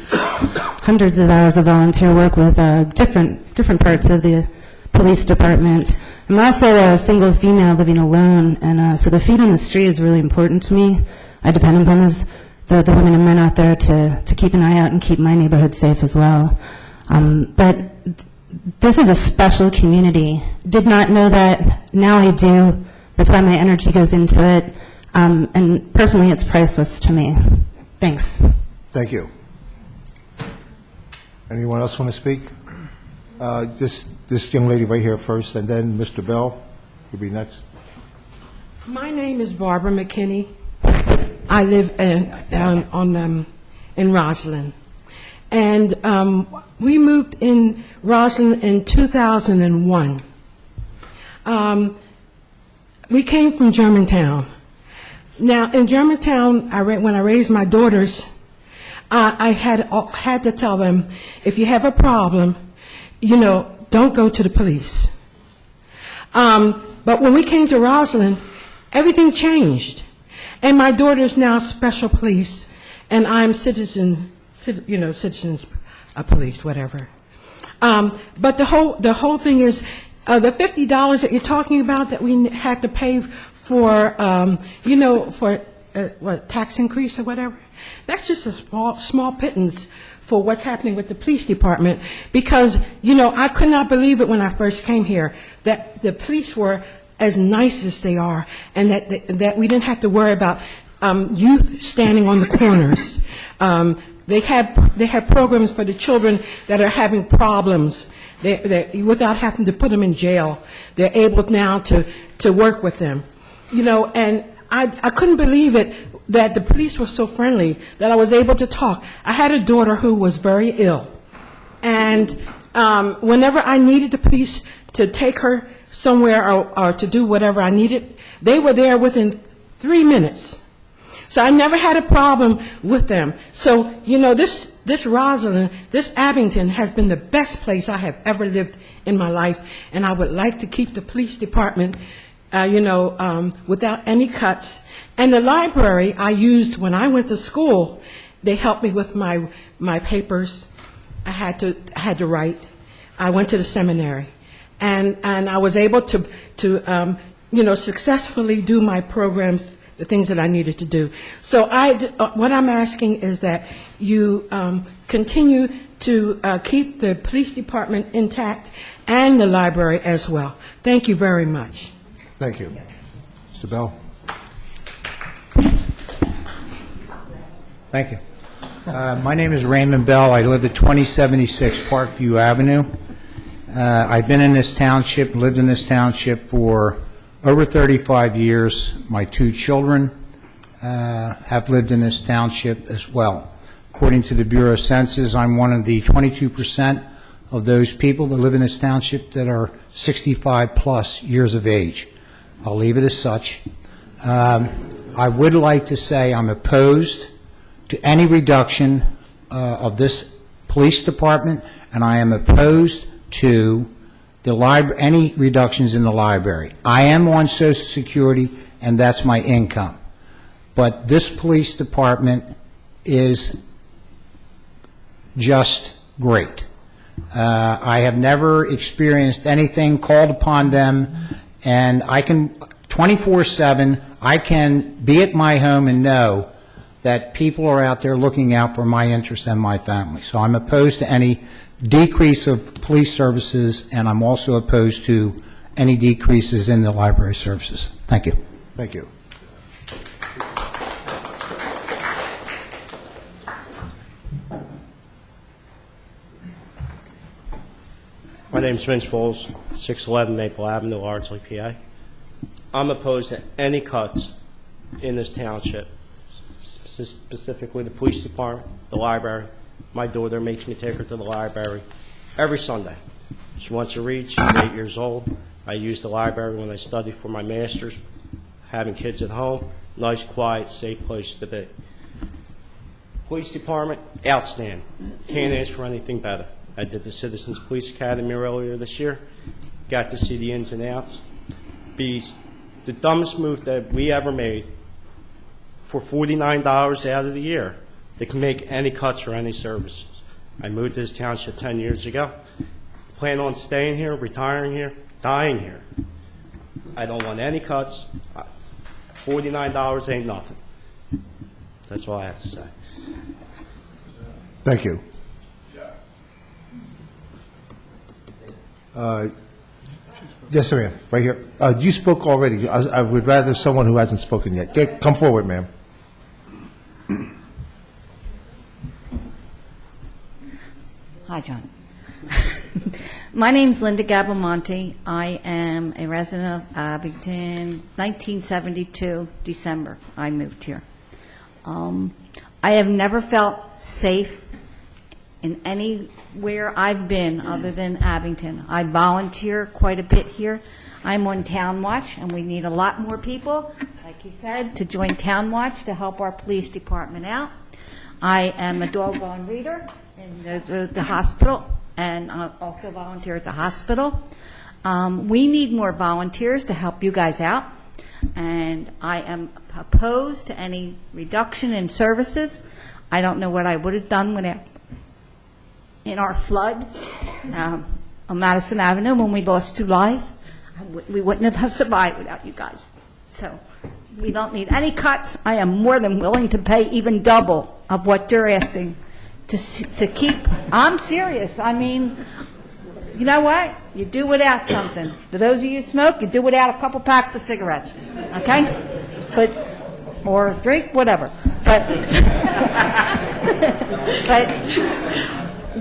hundreds of hours of volunteer work with different parts of the police department. I'm also a single female living alone, and so the feet on the street is really important to me. I depend upon the women and men out there to keep an eye out and keep my neighborhood safe as well. But this is a special community. Did not know that. Now I do. That's why my energy goes into it. And personally, it's priceless to me. Thanks.
Thank you. Anyone else want to speak? This young lady right here first, and then Mr. Bell will be next.
My name is Barbara McKinney. I live in Roslyn. And we moved in Roslyn in 2001. We came from Germantown. Now, in Germantown, when I raised my daughters, I had to tell them, if you have a problem, don't go to the police. But when we came to Roslyn, everything changed. And my daughter's now special police, and I'm citizens police, whatever. But the whole thing is, the $50 that you're talking about that we had to pay for, tax increase or whatever, that's just a small pittance for what's happening with the police department. Because, I could not believe it when I first came here, that the police were as nice as they are, and that we didn't have to worry about youth standing on the corners. They have programs for the children that are having problems. Without having to put them in jail, they're able now to work with them. And I couldn't believe it that the police were so friendly, that I was able to talk. I had a daughter who was very ill, and whenever I needed the police to take her somewhere or to do whatever I needed, they were there within 3 minutes. So I never had a problem with them. So, this Roslyn, this Abington has been the best place I have ever lived in my life, and I would like to keep the police department, without any cuts. And the library I used when I went to school, they helped me with my papers. I had to write. I went to the seminary, and I was able to successfully do my programs, the things that I needed to do. So what I'm asking is that you continue to keep the police department intact and the library as well. Thank you very much.
Thank you. Mr. Bell?
Thank you. My name is Raymond Bell. I live at 2076 Parkview Avenue. I've been in this township, lived in this township for over 35 years. My 2 children have lived in this township as well. According to the Bureau of Census, I'm one of the 22% of those people that live in this township that are 65-plus years of age. I'll leave it as such. I would like to say I'm opposed to any reduction of this police department, and I am opposed to any reductions in the library. I am on Social Security, and that's my income. But this police department is just great. I have never experienced anything called upon them, and I can, 24/7, I can be at my home and know that people are out there looking out for my interest and my family. So I'm opposed to any decrease of police services, and I'm also opposed to any decreases in the library services. Thank you.
Thank you.
My name is Vince Foles, 611 Maple Avenue, Ardsley, PA. I'm opposed to any cuts in this township, specifically the police department, the library. My daughter makes me take her to the library every Sunday. She wants to read. She's 8 years old. I use the library when I study for my master's, having kids at home. Nice, quiet, safe place to be. Police department, outstanding. Can't ask for anything better. I did the Citizens Police Academy earlier this year. Got to see the ins and outs. The dumbest move that we ever made for $49 out of the year that can make any cuts for any services. I moved to this township 10 years ago. Plan on staying here, retiring here, dying here. I don't want any cuts. $49 ain't nothing. That's all I have to say.
Thank you. Yes, sir, ma'am. Right here. You spoke already. I would rather someone who hasn't spoken yet. Come forward, ma'am.
Hi, John. My name's Linda Gabamonte. I am a resident of Abington. 1972, December, I moved here. I have never felt safe in anywhere I've been other than Abington. I volunteer quite a bit here. I'm on Town Watch, and we need a lot more people, like you said, to join Town Watch to help our police department out. I am a doggone reader in the hospital, and I also volunteer at the hospital. We need more volunteers to help you guys out, and I am opposed to any reduction in services. I don't know what I would have done without in our flood on Madison Avenue when we lost 2 lives. We wouldn't have survived without you guys. So we don't need any cuts. I am more than willing to pay even double of what you're asking to keep. I'm serious. I mean, you know what? You do without something. For those of you who smoke, you do without a couple packs of cigarettes. Okay? Or drink, whatever. But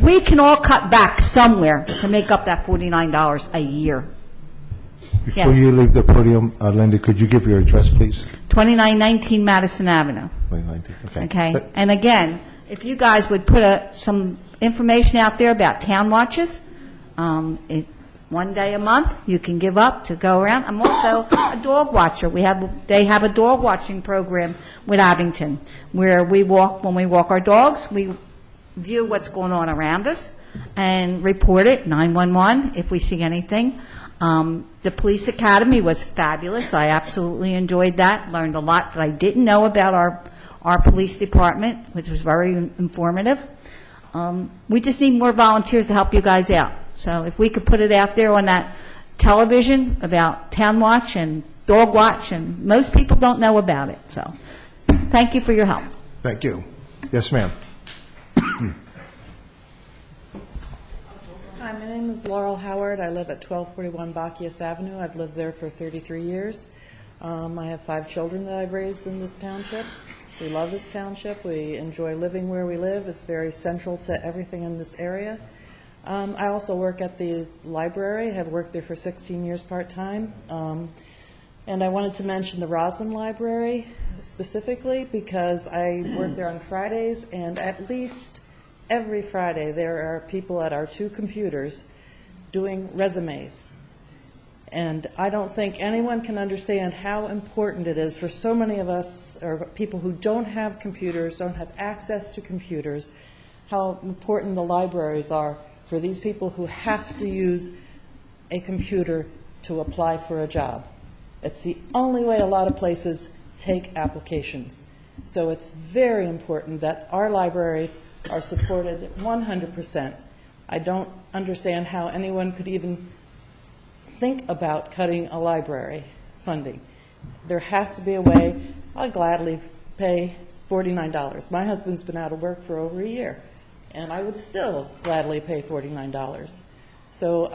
we can all cut back somewhere to make up that $49 a year.
Before you leave the podium, Linda, could you give your address, please?
2919 Madison Avenue.
2019. Okay.
Okay? And again, if you guys would put some information out there about town watches, one day a month you can give up to go around. I'm also a dog watcher. They have a dog watching program with Abington where when we walk our dogs, we view what's going on around us and report it, 911, if we see anything. The police academy was fabulous. I absolutely enjoyed that, learned a lot that I didn't know about our police department, which was very informative. We just need more volunteers to help you guys out. So if we could put it out there on that television about Town Watch and Dog Watch, and most people don't know about it. So thank you for your help.
Thank you. Yes, ma'am.
Hi, my name is Laurel Howard. I live at 1241 Bacchius Avenue. I've lived there for 33 years. I have 5 children that I've raised in this township. We love this township. We enjoy living where we live. It's very central to everything in this area. I also work at the library. I have worked there for 16 years part-time. And I wanted to mention the Roslyn Library specifically because I work there on Fridays, and at least every Friday there are people at our 2 computers doing resumes. And I don't think anyone can understand how important it is for so many of us, or people who don't have computers, don't have access to computers, how important the libraries are for these people who have to use a computer to apply for a job. It's the only way a lot of places take applications. So it's very important that our libraries are supported 100%. I don't understand how anyone could even think about cutting a library funding. There has to be a way. I'll gladly pay $49. My husband's been out of work for over a year, and I would still gladly pay $49. So,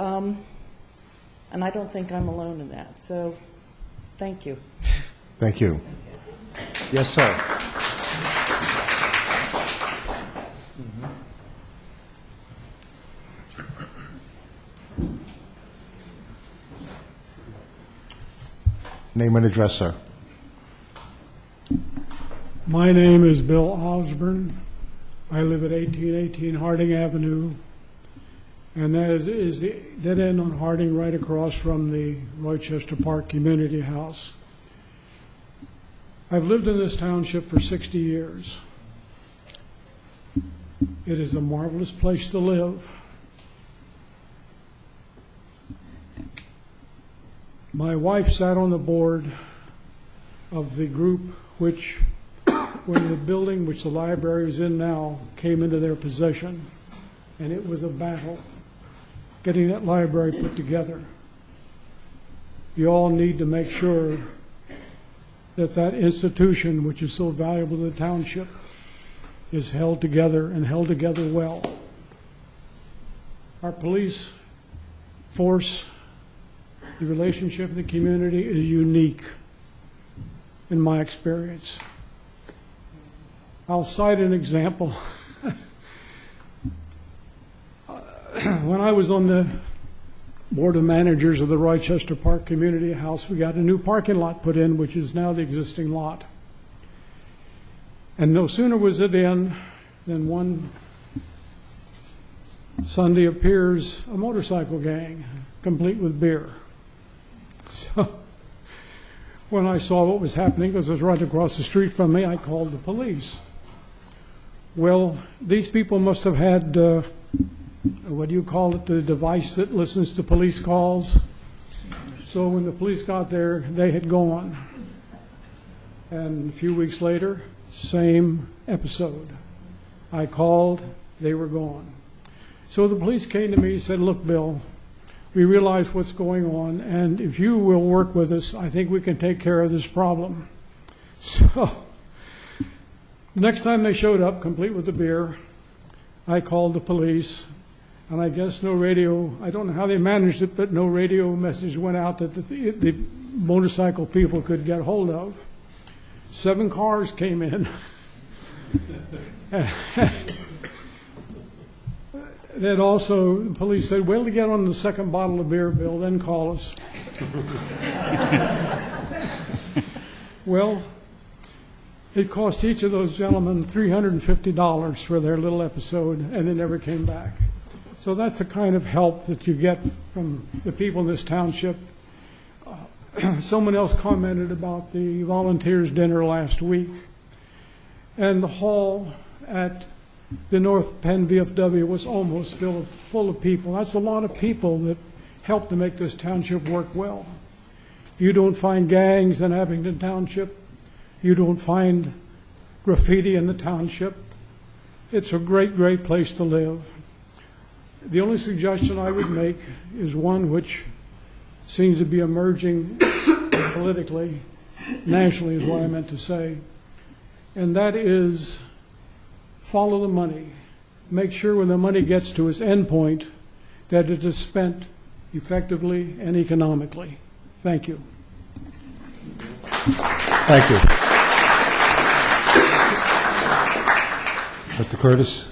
and I don't think I'm alone in that. So, thank you.
Thank you. Yes, sir. Name and address, sir.
My name is Bill Osborne. I live at 1818 Harding Avenue, and that is the dead end on Harding right across from the Rochester Park Community House. I've lived in this township for 60 years. It is a marvelous place to live. My wife sat on the board of the group which, when the building which the library is in now came into their possession, and it was a battle getting that library put together. You all need to make sure that that institution, which is so valuable to the township, is held together and held together well. Our police force, the relationship in the community is unique in my experience. I'll cite an example. When I was on the board of managers of the Rochester Park Community House, we got a new parking lot put in, which is now the existing lot. And no sooner was it in than one Sunday appears a motorcycle gang, complete with beer. So when I saw what was happening, because it was right across the street from me, I called the police. Well, these people must have had, what do you call it, the device that listens to police calls. So when the police got there, they had gone. And a few weeks later, same episode. I called, they were gone. So the police came to me and said, look, Bill, we realize what's going on, and if you will work with us, I think we can take care of this problem. So the next time they showed up, complete with the beer, I called the police, and I guess no radio, I don't know how they managed it, but no radio message went out that the motorcycle people could get hold of. 7 cars came in. Then also, the police said, wait till you get on the second bottle of beer, Bill, then call us. Well, it cost each of those gentlemen $350 for their little episode, and they never came back. So that's the kind of help that you get from the people in this township. Someone else commented about the volunteers' dinner last week, and the hall at the North Penn VFW was almost full of people. That's a lot of people that help to make this township work well. You don't find gangs in Abington Township. You don't find graffiti in the township. It's a great, great place to live. The only suggestion I would make is one which seems to be emerging politically, nationally is what I meant to say, and that is follow the money. Make sure when the money gets to its end point that it is spent effectively and economically. Thank you.
Thank you. Mr. Curtis?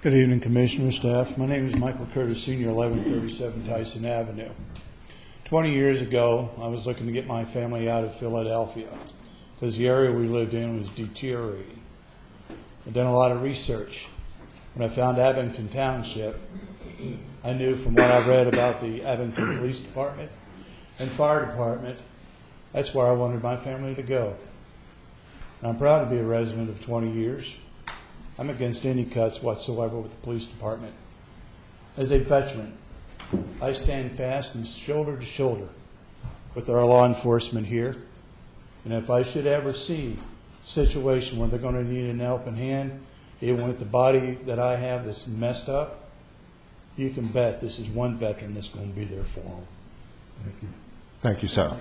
Good evening, Commissioner, staff. My name is Michael Curtis, Senior, 1137 Tyson Avenue. 20 years ago, I was looking to get my family out of Philadelphia because the area we lived in was deteriorating. I've done a lot of research. When I found Abington Township, I knew from what I read about the Abington Police Department and Fire Department, that's where I wanted my family to go. And I'm proud to be a resident of 20 years. I'm against any cuts whatsoever with the police department. As a veteran, I stand fast and shoulder to shoulder with our law enforcement here. And if I should ever see a situation where they're going to need an helping hand, even with the body that I have that's messed up, you can bet this is one veteran that's going to be there for them. Thank you.
Thank you, sir.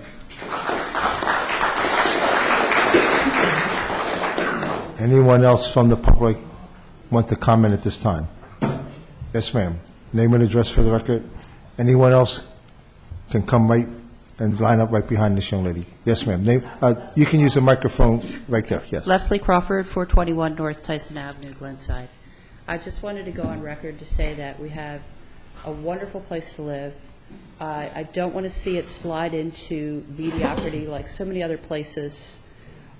Anyone else from the public want to comment at this time? Yes, ma'am. Name and address for the record. Anyone else can come right and line up right behind this young lady. Yes, ma'am. You can use the microphone right there. Yes.
Leslie Crawford, 421 North Tyson Avenue, Glenside. I just wanted to go on record to say that we have a wonderful place to live. I don't want to see it slide into mediocrity like so many other places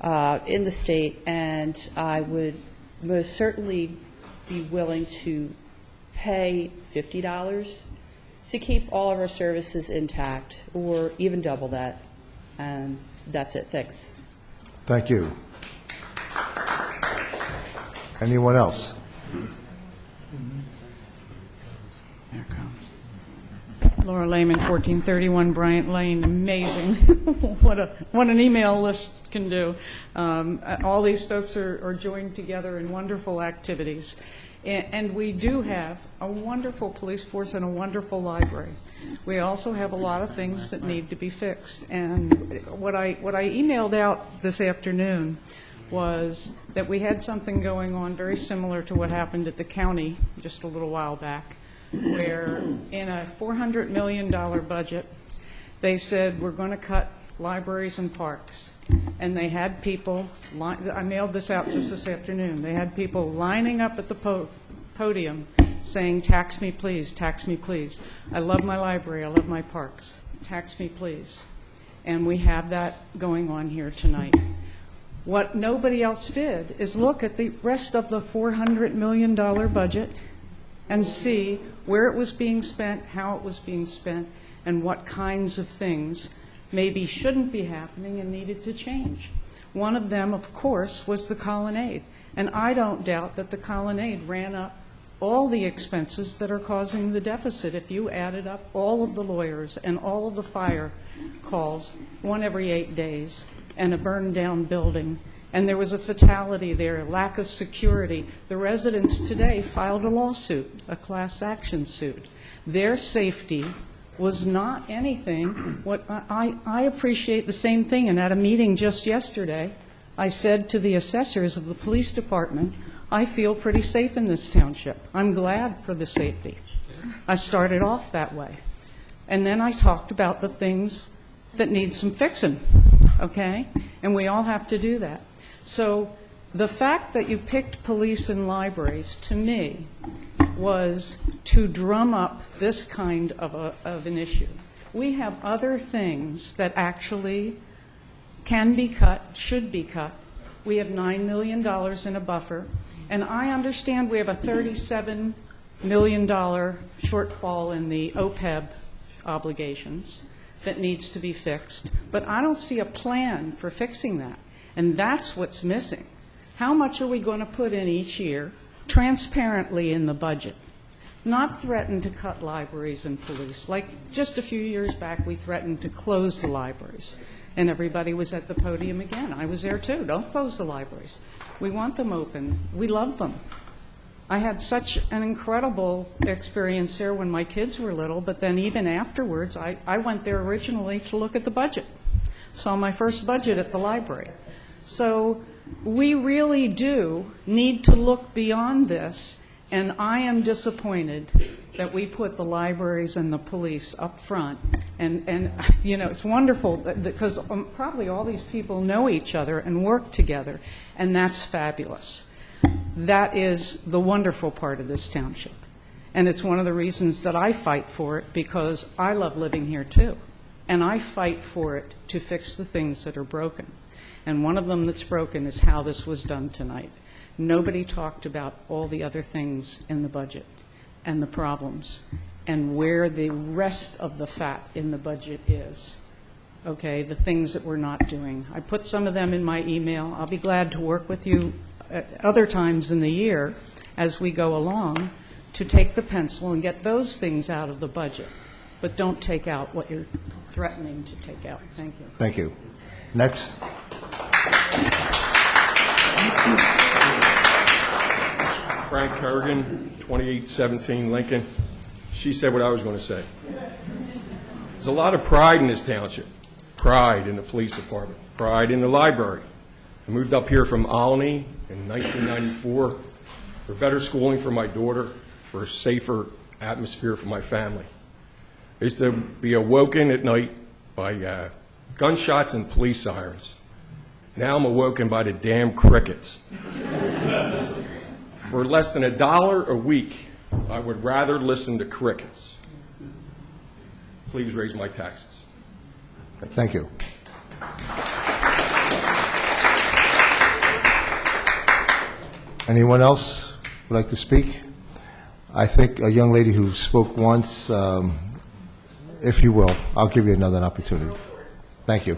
in the state, and I would most certainly be willing to pay $50 to keep all of our services intact, or even double that. And that's it. Thanks.
Thank you. Anyone else?
Laura Lehman, 1431 Bryant Lane. Amazing. what an email list can do. All these folks are joined together in wonderful activities. And we do have a wonderful police force and a wonderful library. We also have a lot of things that need to be fixed. And what I emailed out this afternoon was that we had something going on very similar to what happened at the county just a little while back, where in a $400 million budget, they said we're going to cut libraries and parks. And they had people, I mailed this out just this afternoon, they had people lining up at the podium saying, tax me please, tax me please. I love my library, I love my parks, tax me please. And we have that going on here tonight. What nobody else did is look at the rest of the $400 million budget and see where it was being spent, how it was being spent, and what kinds of things maybe shouldn't be happening and needed to change. One of them, of course, was the colonnade. And I don't doubt that the colonnade ran up all the expenses that are causing the deficit. If you added up all of the lawyers and all of the fire calls, one every 8 days, and a burned down building, and there was a fatality there, lack of security. The residents today filed a lawsuit, a class action suit. Their safety was not anything. What I appreciate the same thing, and at a meeting just yesterday, I said to the assessors of the police department, I feel pretty safe in this township. I'm glad for the safety. I started off that way. And then I talked about the things that need some fixing, okay? And we all have to do that. So the fact that you picked police and libraries, to me, was to drum up this kind of an issue. We have other things that actually can be cut, should be cut. We have $9 million in a buffer, and I understand we have a $37 million shortfall in the OPEB obligations that needs to be fixed, but I don't see a plan for fixing that, and that's what's missing. How much are we going to put in each year transparently in the budget? Not threaten to cut libraries and police. Like just a few years back, we threatened to close the libraries, and everybody was at the podium again. I was there too. Don't close the libraries. We want them open. We love them. I had such an incredible experience there when my kids were little, but then even afterwards, I went there originally to look at the budget. Saw my first budget at the library. So we really do need to look beyond this, and I am disappointed that we put the libraries and the police up front. And you know, it's wonderful because probably all these people know each other and work together, and that's fabulous. That is the wonderful part of this township. And it's one of the reasons that I fight for it, because I love living here too. And I fight for it to fix the things that are broken. And one of them that's broken is how this was done tonight. Nobody talked about all the other things in the budget and the problems and where the rest of the fat in the budget is. Okay, the things that we're not doing. I put some of them in my email. I'll be glad to work with you at other times in the year as we go along to take the pencil and get those things out of the budget. But don't take out what you're threatening to take out. Thank you.
Thank you. Next.
Frank Kerrigan, 2817 Lincoln. She said what I was going to say. There's a lot of pride in this township. Pride in the police department. Pride in the library. I moved up here from Olney in 1994 for better schooling for my daughter, for a safer atmosphere for my family. I used to be awoken at night by gunshots and police sirens. Now I'm awoken by the damn crickets. For less than $1 a week, I would rather listen to crickets. Please raise my taxes.
Thank you. Anyone else would like to speak? I think a young lady who spoke once, if you will, I'll give you another opportunity. Thank you.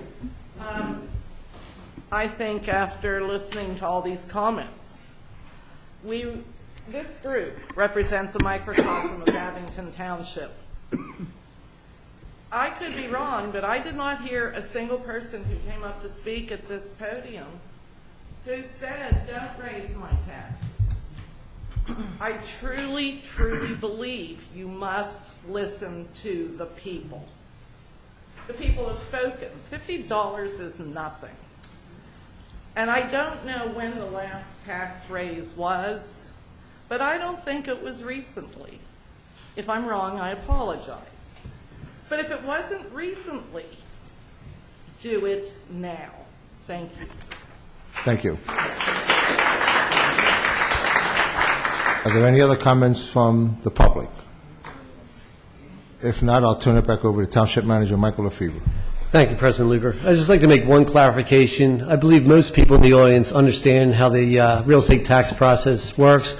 I think after listening to all these comments, this group represents a microcosm of Abington Township. I could be wrong, but I did not hear a single person who came up to speak at this podium who said, don't raise my taxes. I truly, truly believe you must listen to the people. The people have spoken. $50 is nothing. And I don't know when the last tax raise was, but I don't think it was recently. If I'm wrong, I apologize. But if it wasn't recently, do it now. Thank you.
Thank you. Are there any other comments from the public? If not, I'll turn it back over to Township Manager Michael LaFever.
Thank you, President Lugar. I'd just like to make one clarification. I believe most people in the audience understand how the real estate tax process works,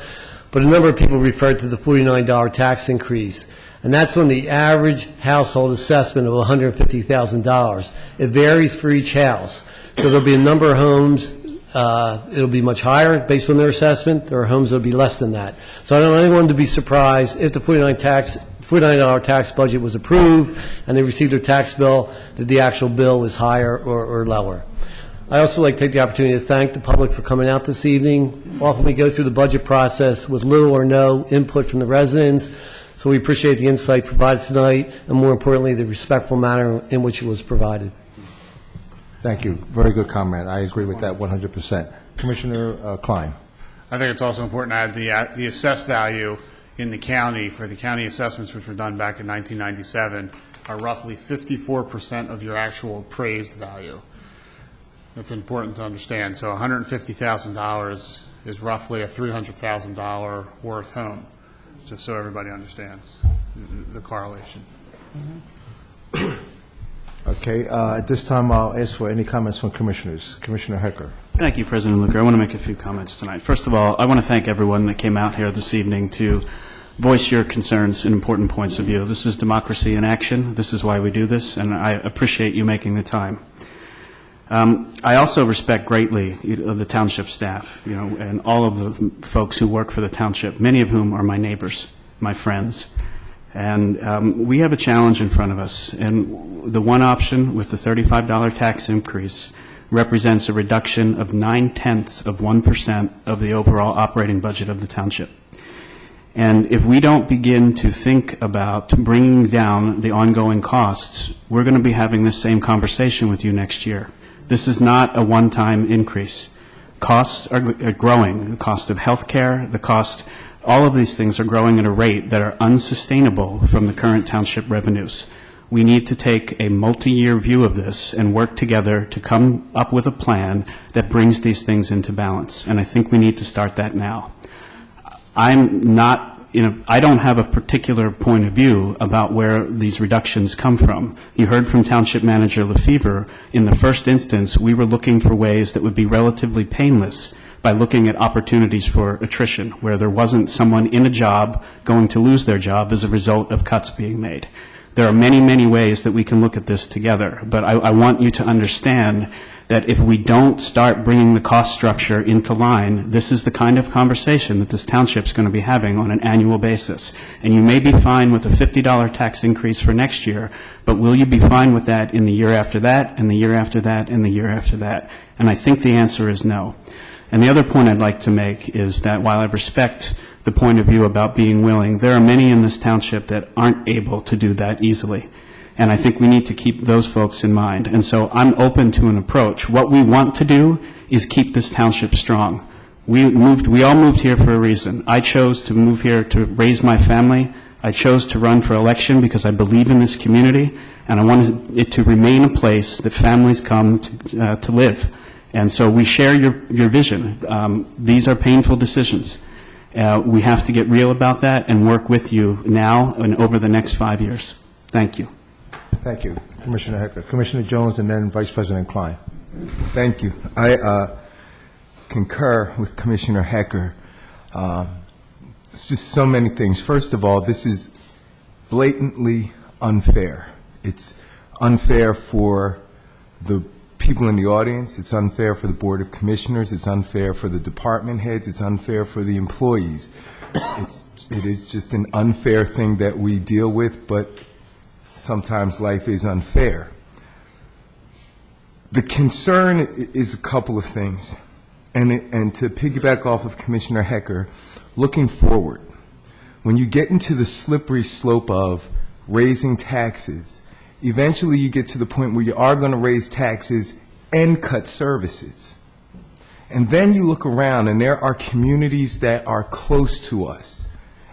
but a number of people referred to the $49 tax increase, and that's on the average household assessment of $150,000. It varies for each house. So there'll be a number of homes, it'll be much higher based on their assessment. There are homes that'll be less than that. So I don't want anyone to be surprised if the $49 tax budget was approved and they received their tax bill, that the actual bill is higher or lower. I also like to take the opportunity to thank the public for coming out this evening. Often we go through the budget process with little or no input from the residents, so we appreciate the insight provided tonight, and more importantly, the respectful manner in which it was provided.
Thank you. Very good comment. I agree with that 100%. Commissioner Klein.
I think it's also important to add the assessed value in the county for the county assessments, which were done back in 1997, are roughly 54% of your actual appraised value. That's important to understand. So $150,000 is roughly a $300,000 worth home, just so everybody understands the correlation.
Okay. At this time, I'll ask for any comments from commissioners. Commissioner Hecker.
Thank you, President Lugar. I want to make a few comments tonight. First of all, I want to thank everyone that came out here this evening to voice your concerns and important points of view. This is democracy in action. This is why we do this, and I appreciate you making the time. I also respect greatly the township staff, and all of the folks who work for the township, many of whom are my neighbors, my friends. And we have a challenge in front of us. And the one option with the $35 tax increase represents a reduction of 0.9% of the overall operating budget of the township. And if we don't begin to think about bringing down the ongoing costs, we're going to be having this same conversation with you next year. This is not a one-time increase. Costs are growing. The cost of health care, the cost, all of these things are growing at a rate that are unsustainable from the current township revenues. We need to take a multi-year view of this and work together to come up with a plan that brings these things into balance. And I think we need to start that now. I'm not, I don't have a particular point of view about where these reductions come from. You heard from Township Manager Lefevre. In the first instance, we were looking for ways that would be relatively painless by looking at opportunities for attrition, where there wasn't someone in a job going to lose their job as a result of cuts being made. There are many, many ways that we can look at this together, but I want you to understand that if we don't start bringing the cost structure into line, this is the kind of conversation that this township's going to be having on an annual basis. And you may be fine with a $50 tax increase for next year, but will you be fine with that in the year after that, and the year after that, and the year after that? And I think the answer is no. And the other point I'd like to make is that while I respect the point of view about being willing, there are many in this township that aren't able to do that easily. And I think we need to keep those folks in mind. And so I'm open to an approach. What we want to do is keep this township strong. We all moved here for a reason. I chose to move here to raise my family. I chose to run for election because I believe in this community, and I want it to remain a place that families come to live. And so we share your vision. These are painful decisions. We have to get real about that and work with you now and over the next 5 years. Thank you.
Thank you, Commissioner Hecker. Commissioner Jones, and then Vice President Klein.
Thank you. I concur with Commissioner Hecker. It's just so many things. First of all, this is blatantly unfair. It's unfair for the people in the audience. It's unfair for the Board of Commissioners. It's unfair for the department heads. It's unfair for the employees. It is just an unfair thing that we deal with, but sometimes life is unfair. The concern is a couple of things. And to piggyback off of Commissioner Hecker, looking forward, when you get into the slippery slope of raising taxes, eventually you get to the point where you are going to raise taxes and cut services. And then you look around and there are communities that are close to us.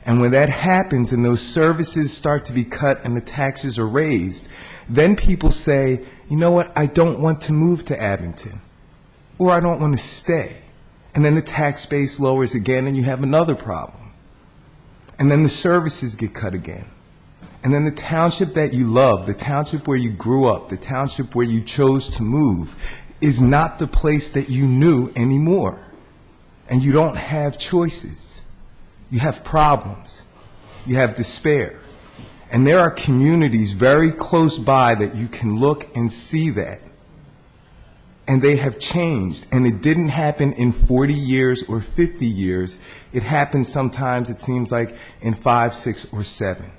And when that happens and those services start to be cut and the taxes are raised, then people say, you know what, I don't want to move to Abington, or I don't want to stay. And then the tax base lowers again and you have another problem. And then the services get cut again. And then the township that you love, the township where you grew up, the township where you chose to move, is not the place that you knew anymore. And you don't have choices. You have problems. You have despair. And there are communities very close by that you can look and see that. And they have changed. And it didn't happen in 40 years or 50 years. It happened sometimes, it seems like, in 5, 6, or 7.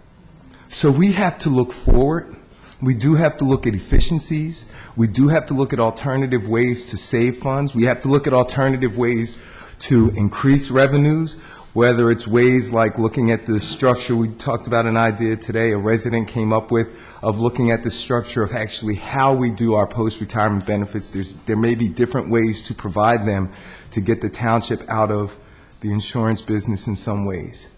So we have to look forward. We do have to look at efficiencies. We do have to look at alternative ways to save funds. We have to look at alternative ways to increase revenues, whether it's ways like looking at the structure. We talked about an idea today a resident came up with of looking at the structure of actually how we do our post-retirement benefits. There may be different ways to provide them to get the township out of the insurance business in some ways.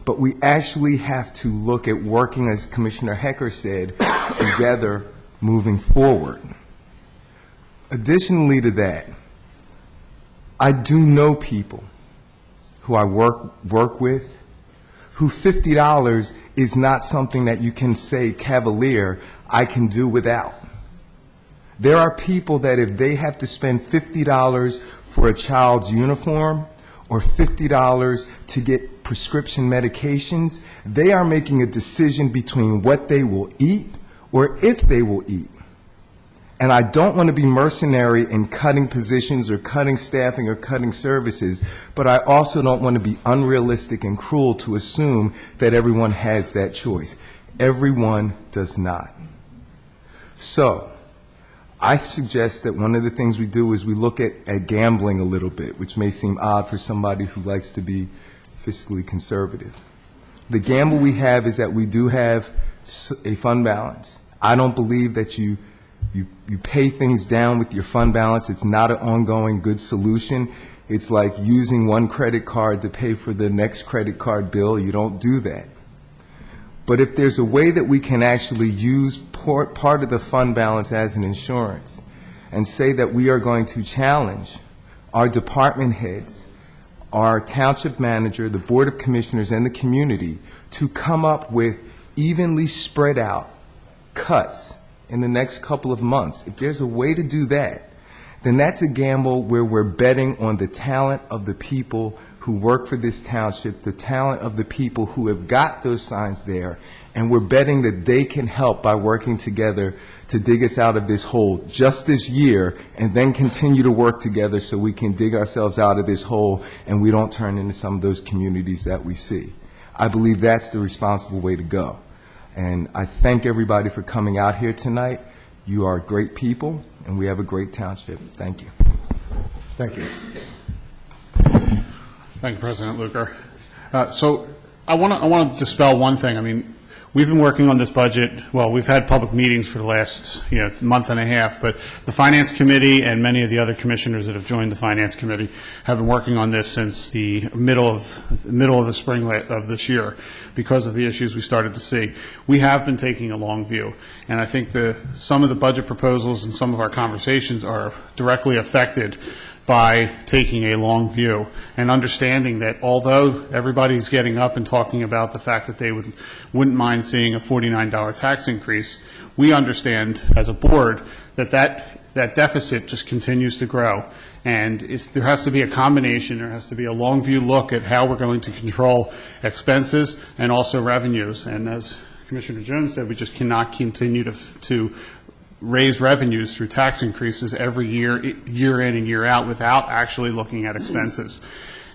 But we actually have to look at working, as Commissioner Hecker said, together moving forward. Additionally to that, I do know people who I work with who $50 is not something that you can say cavalier, I can do without. There are people that if they have to spend $50 for a child's uniform or $50 to get prescription medications, they are making a decision between what they will eat or if they will eat. And I don't want to be mercenary in cutting positions or cutting staffing or cutting services, but I also don't want to be unrealistic and cruel to assume that everyone has that choice. Everyone does not. So I suggest that one of the things we do is we look at gambling a little bit, which may seem odd for somebody who likes to be fiscally conservative. The gamble we have is that we do have a fund balance. I don't believe that you pay things down with your fund balance. It's not an ongoing good solution. It's like using one credit card to pay for the next credit card bill. You don't do that. But if there's a way that we can actually use part of the fund balance as an insurance and say that we are going to challenge our department heads, our township manager, the Board of Commissioners, and the community to come up with evenly spread out cuts in the next couple of months, if there's a way to do that, then that's a gamble where we're betting on the talent of the people who work for this township, the talent of the people who have got those signs there, and we're betting that they can help by working together to dig us out of this hole just this year, and then continue to work together so we can dig ourselves out of this hole and we don't turn into some of those communities that we see. I believe that's the responsible way to go. And I thank everybody for coming out here tonight. You are great people, and we have a great township. Thank you.
Thank you.
Thank you, President Luker. So I want to dispel one thing. I mean, we've been working on this budget. Well, we've had public meetings for the last month and a half, but the Finance Committee and many of the other commissioners that have joined the Finance Committee have been working on this since the middle of the spring of this year because of the issues we started to see. We have been taking a long view, and I think some of the budget proposals and some of our conversations are directly affected by taking a long view and understanding that although everybody's getting up and talking about the fact that they wouldn't mind seeing a $49 tax increase, we understand as a board that deficit just continues to grow. And there has to be a combination, there has to be a long view look at how we're going to control expenses and also revenues. And as Commissioner Jones said, we just cannot continue to raise revenues through tax increases every year in and year out, without actually looking at expenses.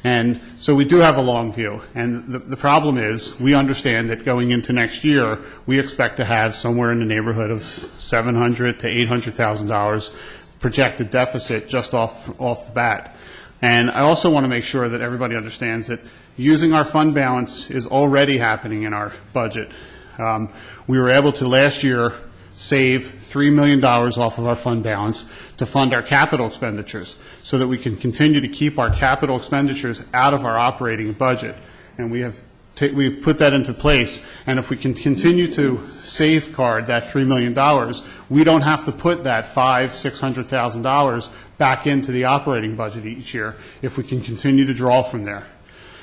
And so we do have a long view. And the problem is, we understand that going into next year, we expect to have somewhere in the neighborhood of $700,000 to $800,000 projected deficit just off the bat. And I also want to make sure that everybody understands that using our fund balance is already happening in our budget. We were able to last year save $3 million off of our fund balance to fund our capital expenditures so that we can continue to keep our capital expenditures out of our operating budget. And we've put that into place, and if we can continue to safeguard that $3 million, we don't have to put that $600,000 back into the operating budget each year if we can continue to draw from there.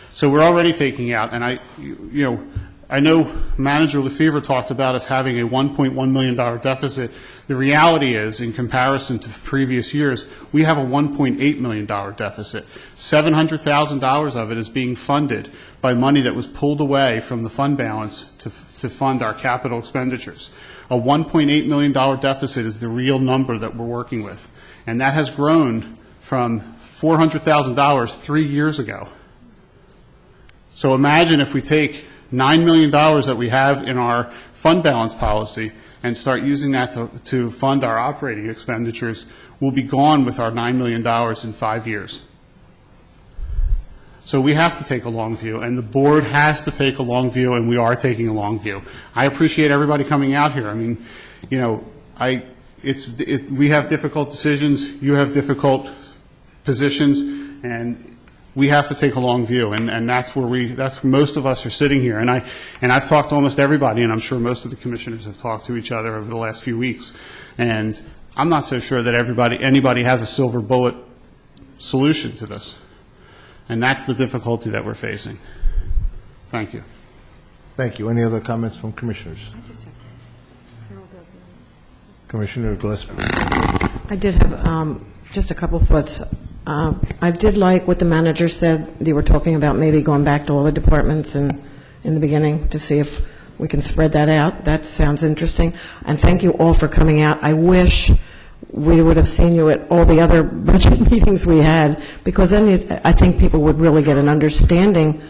So we're already taking out, and I know Manager Lefevre talked about us having a $1.1 million deficit. The reality is, in comparison to previous years, we have a $1.8 million deficit. $700,000 of it is being funded by money that was pulled away from the fund balance to fund our capital expenditures. A $1.8 million deficit is the real number that we're working with. And that has grown from $400,000 3 years ago. So imagine if we take $9 million that we have in our fund balance policy and start using that to fund our operating expenditures, we'll be gone with our $9 million in 5 years. So we have to take a long view, and the board has to take a long view, and we are taking a long view. I appreciate everybody coming out here. I mean, we have difficult decisions, you have difficult positions, and we have to take a long view, and that's where most of us are sitting here. And I've talked to almost everybody, and I'm sure most of the commissioners have talked to each other over the last few weeks. And I'm not so sure that anybody has a silver bullet solution to this. And that's the difficulty that we're facing. Thank you.
Thank you. Any other comments from commissioners? Commissioner Gillespie.
I did have just a couple thoughts. I did like what the manager said. They were talking about maybe going back to all the departments in the beginning to see if we can spread that out. That sounds interesting. And thank you all for coming out. I wish we would have seen you at all the other budget meetings we had, because then I think people would really get an understanding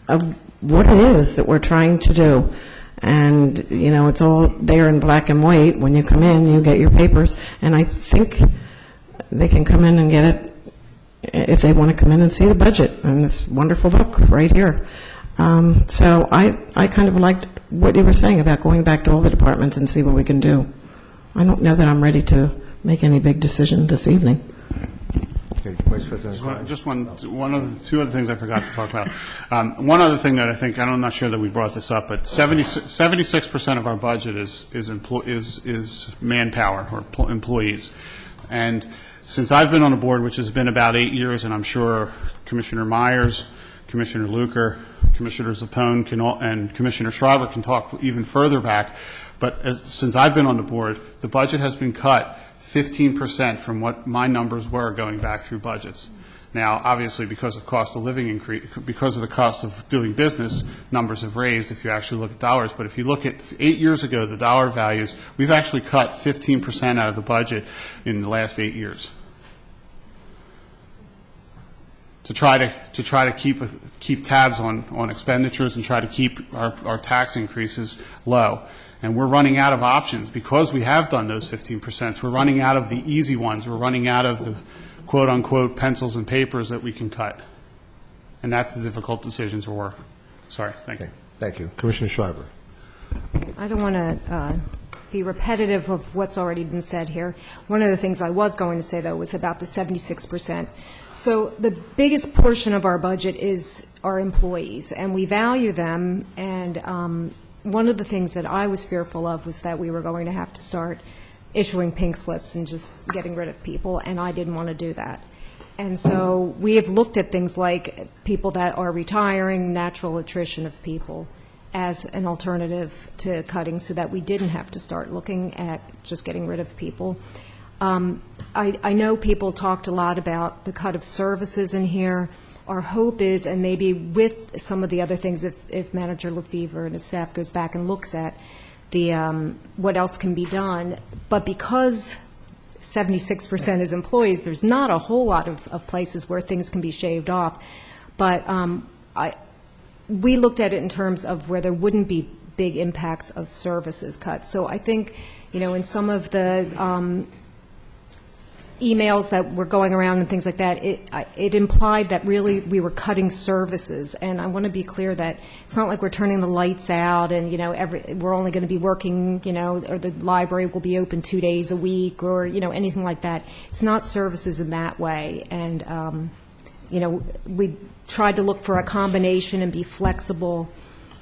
of what it is that we're trying to do. And, it's all there in black and white. When you come in, you get your papers. And I think they can come in and get it if they want to come in and see the budget, and this wonderful book right here. So I kind of liked what you were saying about going back to all the departments and see what we can do. I don't know that I'm ready to make any big decision this evening.
Okay, Vice President.
Just two other things I forgot to talk about. One other thing that I think, I'm not sure that we brought this up, but 76% of our budget is manpower or employees. And since I've been on the board, which has been about 8 years, and I'm sure Commissioner Myers, Commissioner Luker, Commissioner Zappone and Commissioner Schreiber can talk even further back, but since I've been on the board, the budget has been cut 15% from what my numbers were going back through budgets. Now, obviously, because of cost of living increase, because of the cost of doing business, numbers have raised if you actually look at dollars. But if you look at 8 years ago, the dollar values, we've actually cut 15% out of the budget in the last 8 years. To try to keep tabs on expenditures and try to keep our tax increases low. And we're running out of options because we have done those 15%. We're running out of the easy ones. We're running out of the quote-unquote pencils and papers that we can cut. And that's the difficult decisions we're working. Sorry. Thank you.
Thank you. Commissioner Schreiber.
I don't want to be repetitive of what's already been said here. One of the things I was going to say, though, was about the 76%. So the biggest portion of our budget is our employees, and we value them, and one of the things that I was fearful of was that we were going to have to start issuing pink slips and just getting rid of people, and I didn't want to do that. And so we have looked at things like people that are retiring, natural attrition of people, as an alternative to cutting so that we didn't have to start looking at just getting rid of people. I know people talked a lot about the cut of services in here. Our hope is, and maybe with some of the other things, if Manager Lefevre and his staff goes back and looks at the what else can be done, but because 76% is employees, there's not a whole lot of places where things can be shaved off. But we looked at it in terms of where there wouldn't be big impacts of services cut. So I think, in some of the emails that were going around and things like that, it implied that really we were cutting services. And I want to be clear that it's not like we're turning the lights out and, we're only going to be working, or the library will be open 2 days a week or, anything like that. It's not services in that way. And, we tried to look for a combination and be flexible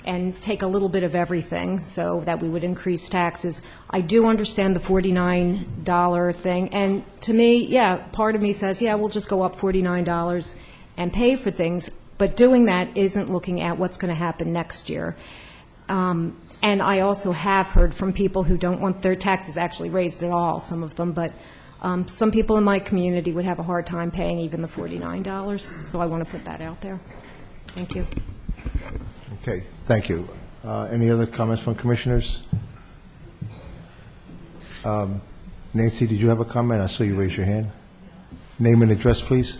and take a little bit of everything so that we would increase taxes. I do understand the $49 thing, and to me, part of me says, we'll just go up $49 and pay for things, but doing that isn't looking at what's going to happen next year. And I also have heard from people who don't want their taxes actually raised at all, some of them, but some people in my community would have a hard time paying even the $49, so I want to put that out there. Thank you.
Okay, thank you. Any other comments from commissioners? Nancy, did you have a comment? I saw you raise your hand. Name and address, please.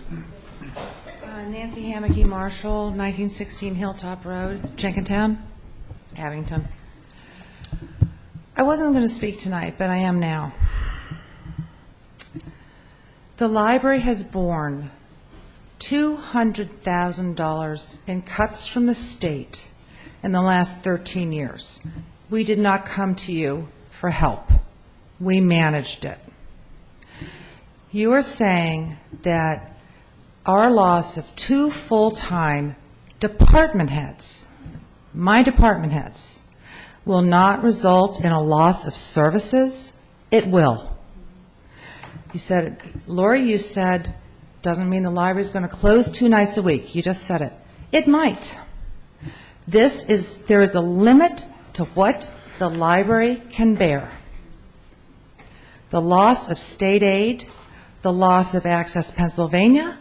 Nancy Hammocky Marshall, 1916 Hilltop Road, Jenkintown, Abington. I wasn't going to speak tonight, but I am now. The library has borne $200,000 in cuts from the state in the last 13 years. We did not come to you for help. We managed it. You are saying that our loss of 2 full-time department heads, my department heads, will not result in a loss of services? It will. You said, Lori, you said, doesn't mean the library is going to close 2 nights a week. You just said it. It might. There is a limit to what the library can bear. The loss of state aid, the loss of Access Pennsylvania,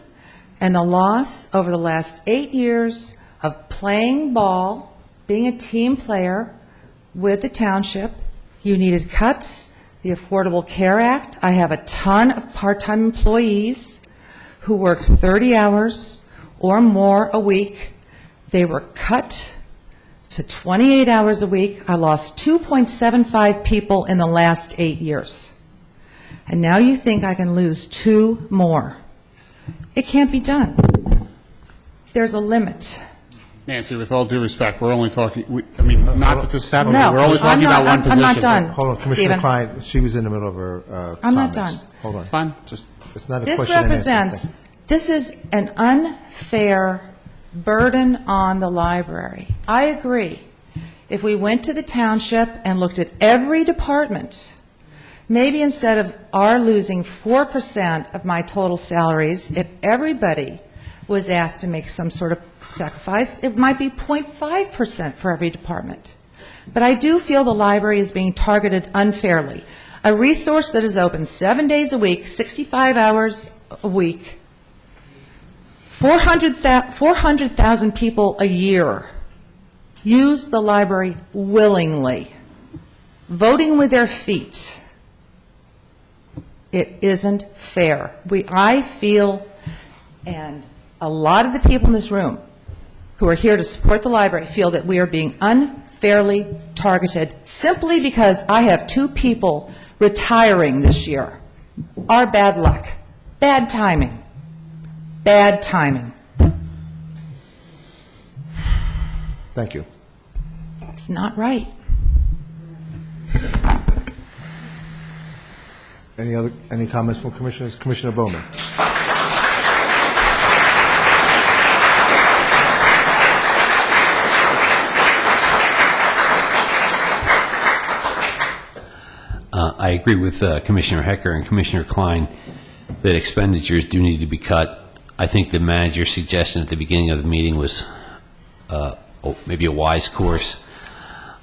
and the loss over the last 8 years of playing ball, being a team player with the township. You needed cuts, the Affordable Care Act. I have a ton of part-time employees who worked 30 hours or more a week. They were cut to 28 hours a week. I lost 2.75 people in the last 8 years. And now you think I can lose 2 more. It can't be done. There's a limit.
Nancy, with all due respect, we're only talking, not that this is happening,
No,
we're only talking
I'm not-
about one
I'm
position.
not done.
Hold on, Commissioner
Stephen.
Klein, she was in the middle of her comments.
I'm not done.
Hold on.
Fine, just,
It's not a
This
question and answer.
represents, this is an unfair burden on the library. I agree. If we went to the township and looked at every department, maybe instead of our losing 4% of my total salaries, if everybody was asked to make some sort of sacrifice, it might be 0.5% for every department. But I do feel the library is being targeted unfairly. A resource that is open 7 days a week, 65 hours a week, 400,000 people a year use the library willingly, voting with their feet. It isn't fair. I feel, and a lot of the people in this room who are here to support the library feel that we are being unfairly targeted simply because I have 2 people retiring this year. Our bad luck. Bad timing. Bad timing.
Thank you.
It's not right.
Any comments from commissioners? Commissioner Bowman.
I agree with Commissioner Hecker and Commissioner Klein that expenditures do need to be cut. I think the manager's suggestion at the beginning of the meeting was maybe a wise course.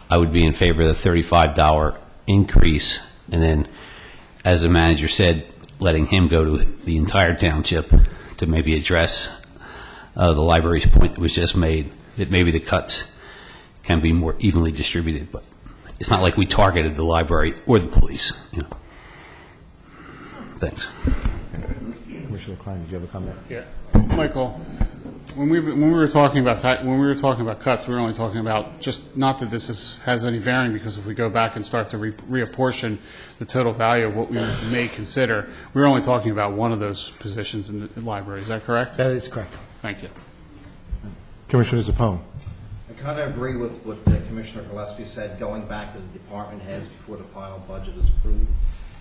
I would be in favor of the $35 increase, and then, as the manager said, letting him go to the entire township to maybe address the library's point that was just made, that maybe the cuts can be more evenly distributed. But it's not like we targeted the library or the police. Thanks.
Commissioner Klein, did you have a comment?
yeah. Michael, when we were talking about cuts, we were only talking about just, not that this has any bearing, because if we go back and start to reapportion the total value of what we may consider, we were only talking about one of those positions in the library. Is that correct?
That is correct.
Thank you.
Commissioner Zappone.
I kind of agree with what Commissioner Gillespie said, going back to the department heads before the final budget is approved,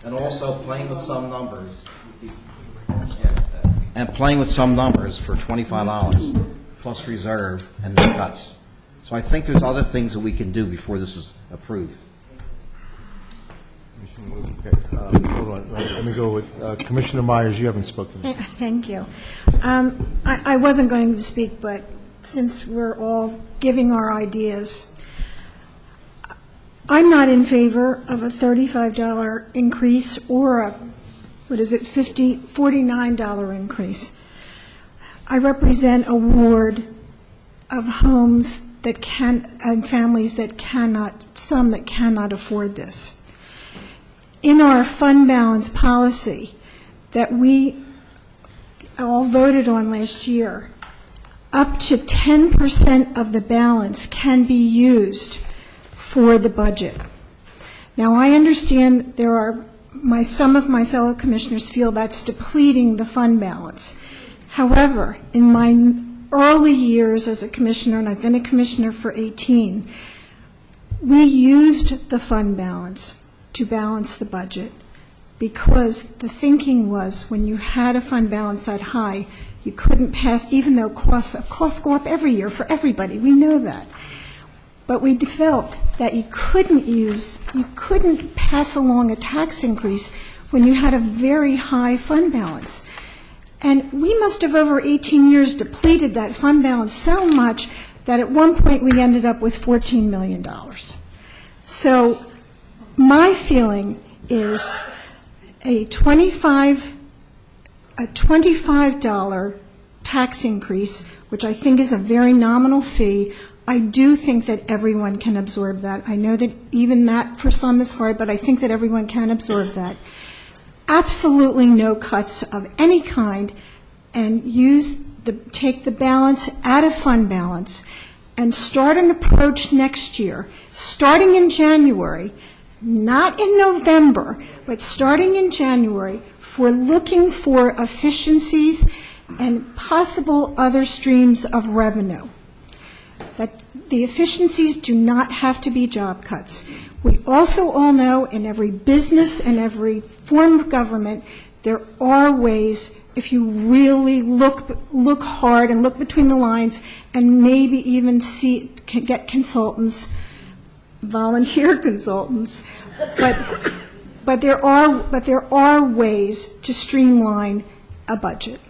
and also playing with some numbers. And playing with some numbers for $25 plus reserve and no cuts. So I think there's other things that we can do before this is approved.
Okay, hold on. Let me go with Commissioner Myers. You haven't spoken.
Thank you. I wasn't going to speak, but since we're all giving our ideas, I'm not in favor of a $35 increase or a, $49 increase. I represent a ward of homes that and families that some that cannot afford this. In our fund balance policy that we all voted on last year, up to 10% of the balance can be used for the budget. Now, I understand some of my fellow commissioners feel that's depleting the fund balance. However, in my early years as a commissioner, and I've been a commissioner for 18, we used the fund balance to balance the budget because the thinking was when you had a fund balance that high, you couldn't pass, even though costs go up every year for everybody. We know that. But we felt that you couldn't pass along a tax increase when you had a very high fund balance. And we must have over 18 years depleted that fund balance so much that at one point we ended up with $14 million. So my feeling is a $25 tax increase, which I think is a very nominal fee. I do think that everyone can absorb that. I know that even that for some is hard, but I think that everyone can absorb that. Absolutely no cuts of any kind, and take the balance out of fund balance and start an approach next year, starting in January, not in November, but starting in January, for looking for efficiencies and possible other streams of revenue. That the efficiencies do not have to be job cuts. We also all know in every business and every form of government, there are ways, if you really look hard and look between the lines and maybe even get consultants, volunteer consultants, but there are ways to streamline a budget.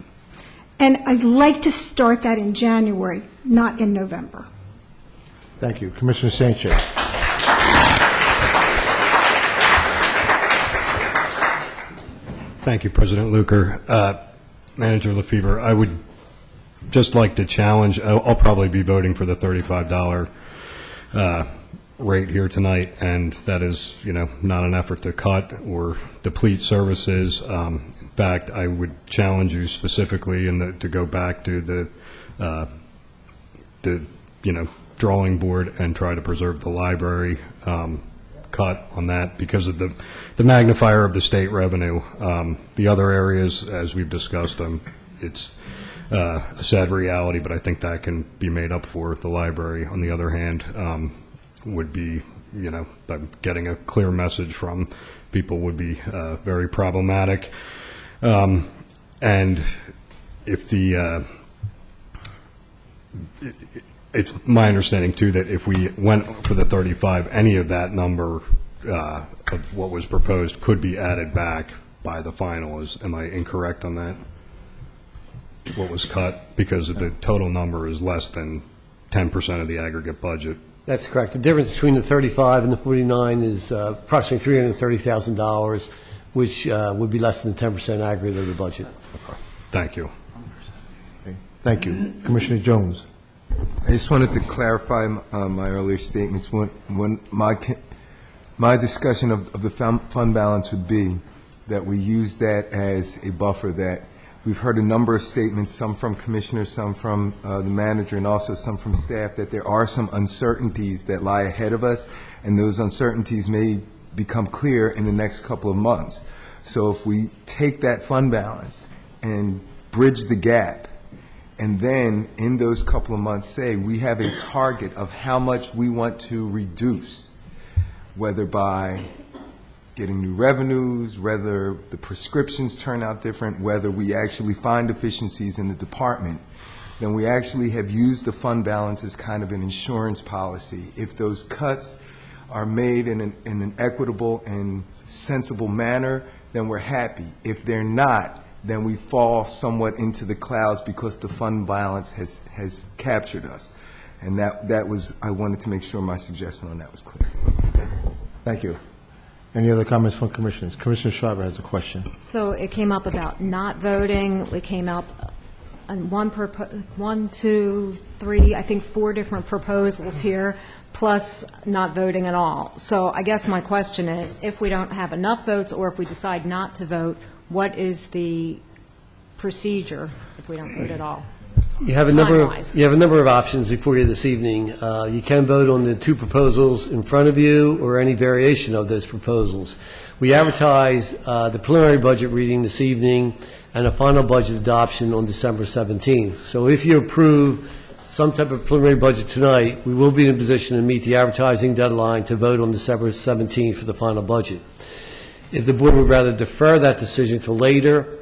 And I'd like to start that in January, not in November.
Thank you. Commissioner Sanchez.
Thank you, President Luker. Manager LaFever, I would just like to challenge, I'll probably be voting for the $35 rate here tonight, and that is, not an effort to cut or deplete services. In fact, I would challenge you specifically to go back to the drawing board and try to preserve the library cut on that because of the magnifier of the state revenue. The other areas, as we've discussed, it's a sad reality, but I think that can be made up for. The library, on the other hand, would be, getting a clear message from people would be very problematic. And if it's my understanding, too, that if we went for the 35, any of that number of what was proposed could be added back by the final. Am I incorrect on that? What was cut? Because the total number is less than 10% of the aggregate budget.
That's correct. The difference between the 35 and the 49 is approximately $330,000, which would be less than 10% aggregate of the budget.
Thank you.
Thank you. Commissioner Jones.
I just wanted to clarify my earlier statements. When my discussion of the fund balance would be that we use that as a buffer. That we've heard a number of statements, some from commissioners, some from the manager, and also some from staff, that there are some uncertainties that lie ahead of us, and those uncertainties may become clear in the next couple of months. So if we take that fund balance and bridge the gap, and then in those couple of months say we have a target of how much we want to reduce, whether by getting new revenues, whether the prescriptions turn out different, whether we actually find efficiencies in the department, then we actually have used the fund balance as kind of an insurance policy. If those cuts are made in an equitable and sensible manner, then we're happy. If they're not, then we fall somewhat into the clouds because the fund balance has captured us. And that was, I wanted to make sure my suggestion on that was clear.
Thank you. Any other comments from commissioners? Commissioner Schreiber has a question.
So it came up about not voting. It came up on one, two, three, I think 4 different proposals here, plus not voting at all. So I guess my question is, if we don't have enough votes or if we decide not to vote, what is the procedure if we don't vote at all?
You have a number
Time-wise.
of options before you this evening. You can vote on the 2 proposals in front of you or any variation of those proposals. We advertise the preliminary budget reading this evening and a final budget adoption on December 17th. So if you approve some type of preliminary budget tonight, we will be in a position to meet the advertising deadline to vote on December 17th for the final budget. If the board would rather defer that decision to later,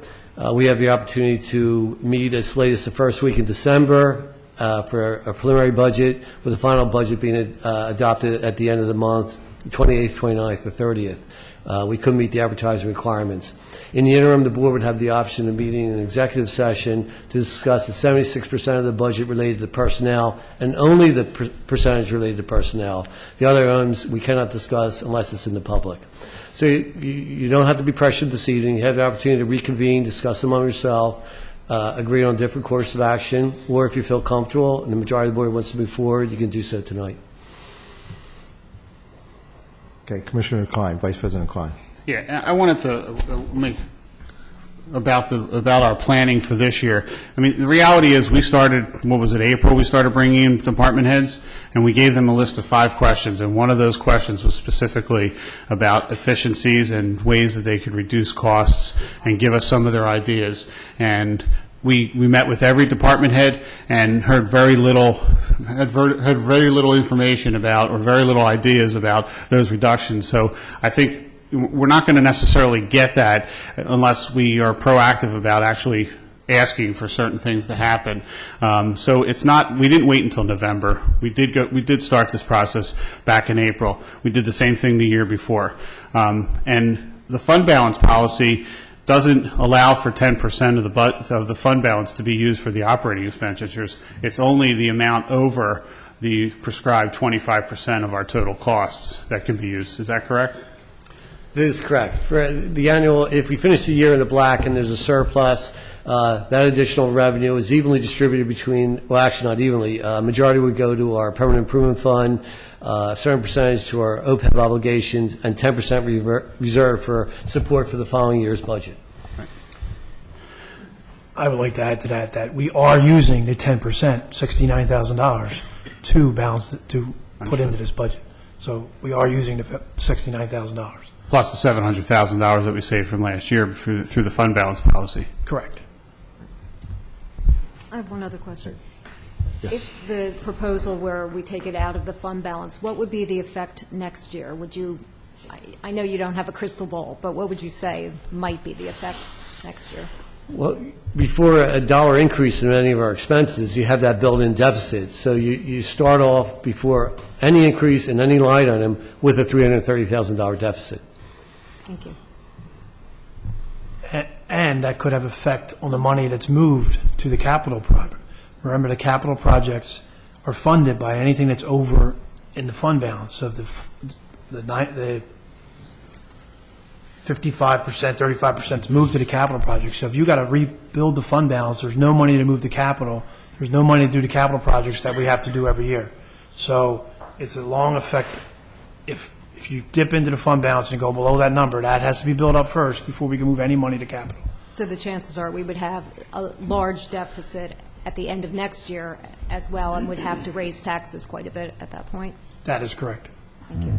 we have the opportunity to meet as late as the first week in December for a preliminary budget, with the final budget being adopted at the end of the month, 28th, 29th, or 30th. We couldn't meet the advertising requirements. In the interim, the board would have the option of meeting in an executive session to discuss the 76% of the budget related to personnel and only the percentage related to personnel. The other items we cannot discuss unless it's in the public. So you don't have to be pressured this evening. You have the opportunity to reconvene, discuss among yourself, agree on a different course of action, or if you feel comfortable and the majority of the board wants to move forward, you can do so tonight.
Okay, Commissioner Klein, Vice President Klein.
Yeah, I wanted to make about our planning for this year. I mean, the reality is we started, April? We started bringing in department heads, and we gave them a list of 5 questions, and one of those questions was specifically about efficiencies and ways that they could reduce costs and give us some of their ideas. And We met with every department head and heard very little, had very little information about, or very little ideas about those reductions. So I think we're not going to necessarily get that unless we are proactive about actually asking for certain things to happen. So it's not, we didn't wait until November. We did start this process back in April. We did the same thing the year before. And the fund balance policy doesn't allow for 10% of the fund balance to be used for the operating expenditures. It's only the amount over the prescribed 25% of our total costs that can be used. Is that correct?
That is correct. For the annual, if we finish the year in the black and there's a surplus, that additional revenue is evenly distributed between, well, actually not evenly. Majority would go to our permanent improvement fund, a certain percentage to our OPEB obligations, and 10% reserved for support for the following year's budget.
I would like to add to that we are using the 10%, $69,000, to balance, to put into this budget. So we are using the $69,000.
Plus the $700,000 that we saved from last year through the fund balance policy.
Correct.
I have one other question. If the proposal where we take it out of the fund balance, what would be the effect next year? Would you, I know you don't have a crystal ball, but what would you say might be the effect next year?
Well, before a dollar increase in any of our expenses, you have that built-in deficit. So you start off before any increase in any line item with a $330,000 deficit.
Thank you.
And that could have effect on the money that's moved to the capital project. Remember, the capital projects are funded by anything that's over in the fund balance. So the 55%, 35% is moved to the capital project. So if you got to rebuild the fund balance, there's no money to move the capital. There's no money to do the capital projects that we have to do every year. So it's a long effect. If you dip into the fund balance and go below that number, that has to be built up first before we can move any money to capital.
So the chances are we would have a large deficit at the end of next year as well, and would have to raise taxes quite a bit at that point?
That is correct.
Thank you.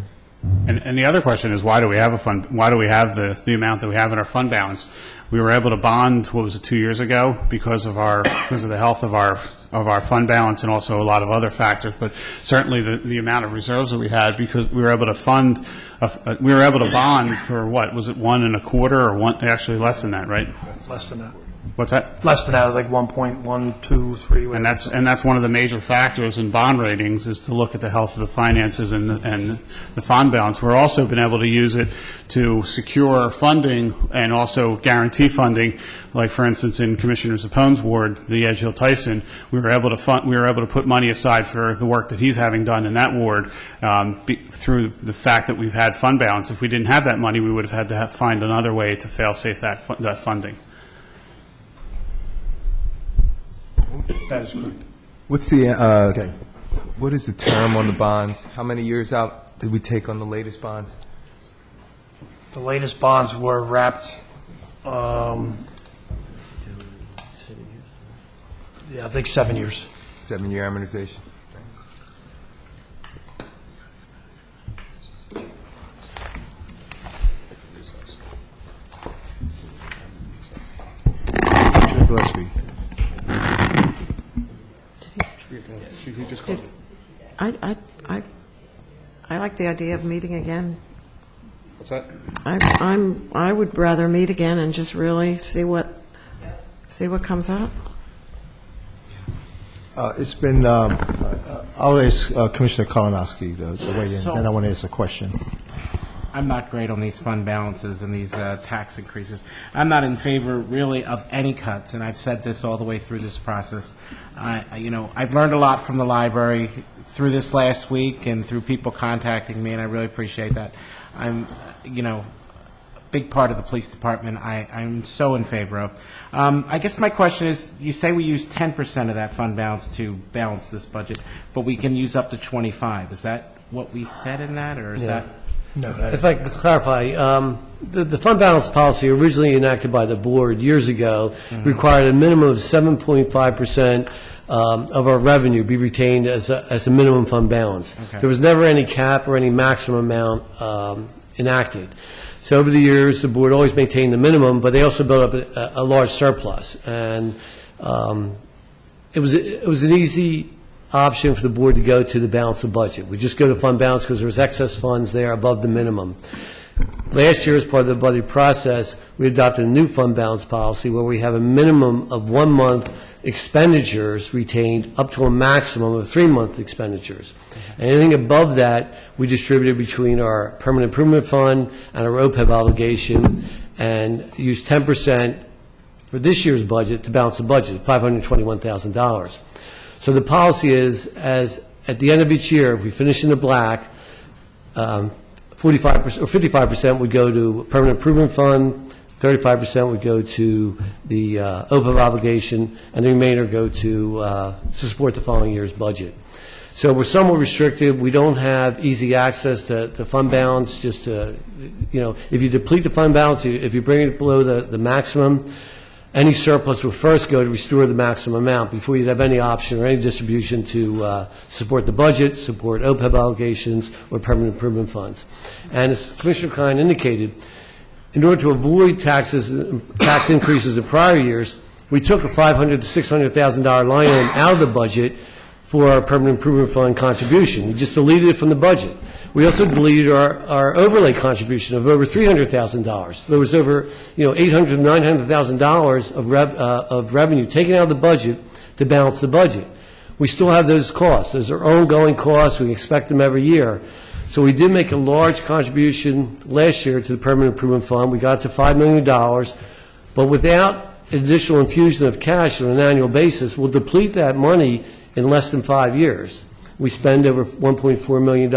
And the other question is, why do we have a fund? Why do we have the amount that we have in our fund balance? We were able to bond, what was it, 2 years ago, because of the health of our fund balance, and also a lot of other factors. But certainly the amount of reserves that we had, because we were able to fund, we were able to bond for what was it, 1 1/4 or one? Actually, less than that, right?
Less than that.
What's that?
Less than that, it was like 1.123.
And that's one of the major factors in bond ratings, is to look at the health of the finances and the fund balance. We've also been able to use it to secure funding and also guarantee funding. Like, for instance, in Commissioner Zapone's ward, the Edge Hill Tyson, we were able to put money aside for the work that he's having done in that ward through the fact that we've had fund balance. If we didn't have that money, we would have had to find another way to fail-safe that funding.
That is correct.
What's what is the term on the bonds? How many years out did we take on the latest bonds?
The latest bonds were wrapped, I think 7 years.
7-year amortization.
Commissioner Gillespie.
I like the idea of meeting again.
What's that?
I would rather meet again and just really see what comes up.
It's been, I'll ask Commissioner Kalinowski to weigh in, then I want to ask a question.
I'm not great on these fund balances and these tax increases. I'm not in favor, really, of any cuts, and I've said this all the way through this process. I've learned a lot from the library through this last week and through people contacting me, and I really appreciate that. I'm, a big part of the police department I'm so in favor of. I guess my question is, you say we use 10% of that fund balance to balance this budget, but we can use up to 25. Is that what we said in that, or is that...
No, if I could clarify, the fund balance policy originally enacted by the board years ago required a minimum of 7.5% of our revenue be retained as a minimum fund balance.
Okay.
There was never any cap or any maximum amount enacted. So over the years, the board always maintained the minimum, but they also built up a large surplus. And It was an easy option for the board to go to the balance of budget. We just go to fund balance because there was excess funds there above the minimum. Last year, as part of the budget process, we adopted a new fund balance policy where we have a minimum of 1 month expenditures retained up to a maximum of 3-month expenditures. Anything above that, we distributed between our permanent improvement fund and our OPEB obligation and used 10% for this year's budget to balance the budget, $521,000. So the policy is, as at the end of each year, if we finish in the black, 45% or 55% would go to permanent improvement fund, 35% would go to the OPEB obligation, and the remainder go to support the following year's budget. So we're somewhat restricted. We don't have easy access to fund balance. Just if you deplete the fund balance, if you bring it below the maximum, any surplus will first go to restore the maximum amount before you'd have any option or any distribution to support the budget, support OPEB obligations, or permanent improvement funds. And as Commissioner Klein indicated, in order to avoid tax increases in prior years, we took a $500,000 to $600,000 line item out of the budget for our permanent improvement fund contribution. We just deleted it from the budget. We also deleted our overlay contribution of over $300,000. There was over $800,000 to $900,000 of revenue taken out of the budget to balance the budget. We still have those costs. Those are ongoing costs. We expect them every year. So we did make a large contribution last year to the permanent improvement fund. We got to $5 million, but without additional infusion of cash on an annual basis, we'll deplete that money in less than 5 years. We spend over $1.4 million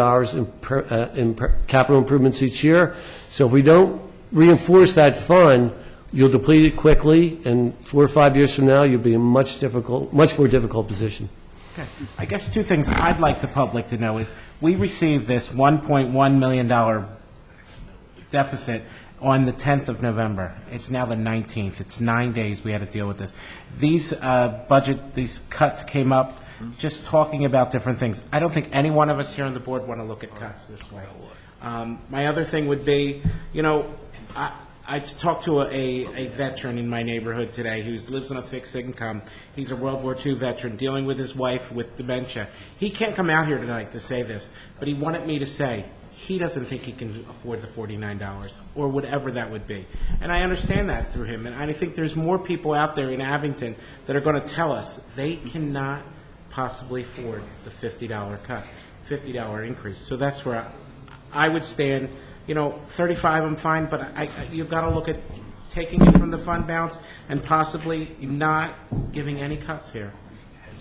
in capital improvements each year. So if we don't reinforce that fund, you'll deplete it quickly, and 4 or 5 years from now, you'll be in a much more difficult position.
Okay. I guess 2 things I'd like the public to know is we received this $1.1 million deficit on the 10th of November. It's now the 19th. It's 9 days we had to deal with this. These these cuts came up just talking about different things. I don't think any one of us here on the board want to look at cuts this way. My other thing would be, I talked to a veteran in my neighborhood today who lives on a fixed income. He's a World War II veteran dealing with his wife with dementia. He can't come out here tonight to say this, but he wanted me to say he doesn't think he can afford the $49 or whatever that would be. And I understand that through him. And I think there's more people out there in Abington that are going to tell us they cannot possibly afford the $50 cut, $50 increase. So that's where I would stand. 35 I'm fine, but you've got to look at taking it from the fund balance and possibly not giving any cuts here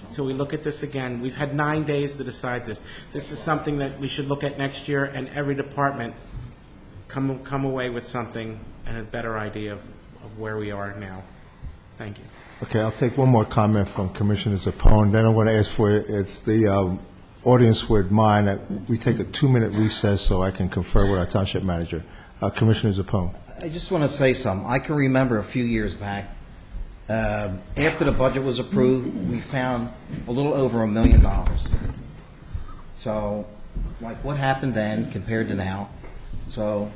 until we look at this again. We've had 9 days to decide this. This is something that we should look at next year, and every department come away with something and a better idea of where we are now. Thank you.
Okay, I'll take one more comment from Commissioner Zappone. Then I want to ask for, if the audience would mind, that we take a 2-minute recess so I can confer with our township manager. Commissioner Zappone.
I just want to say something. I can remember a few years back, after the budget was approved, we found a little over $1 million. So, what happened then compared to now? So,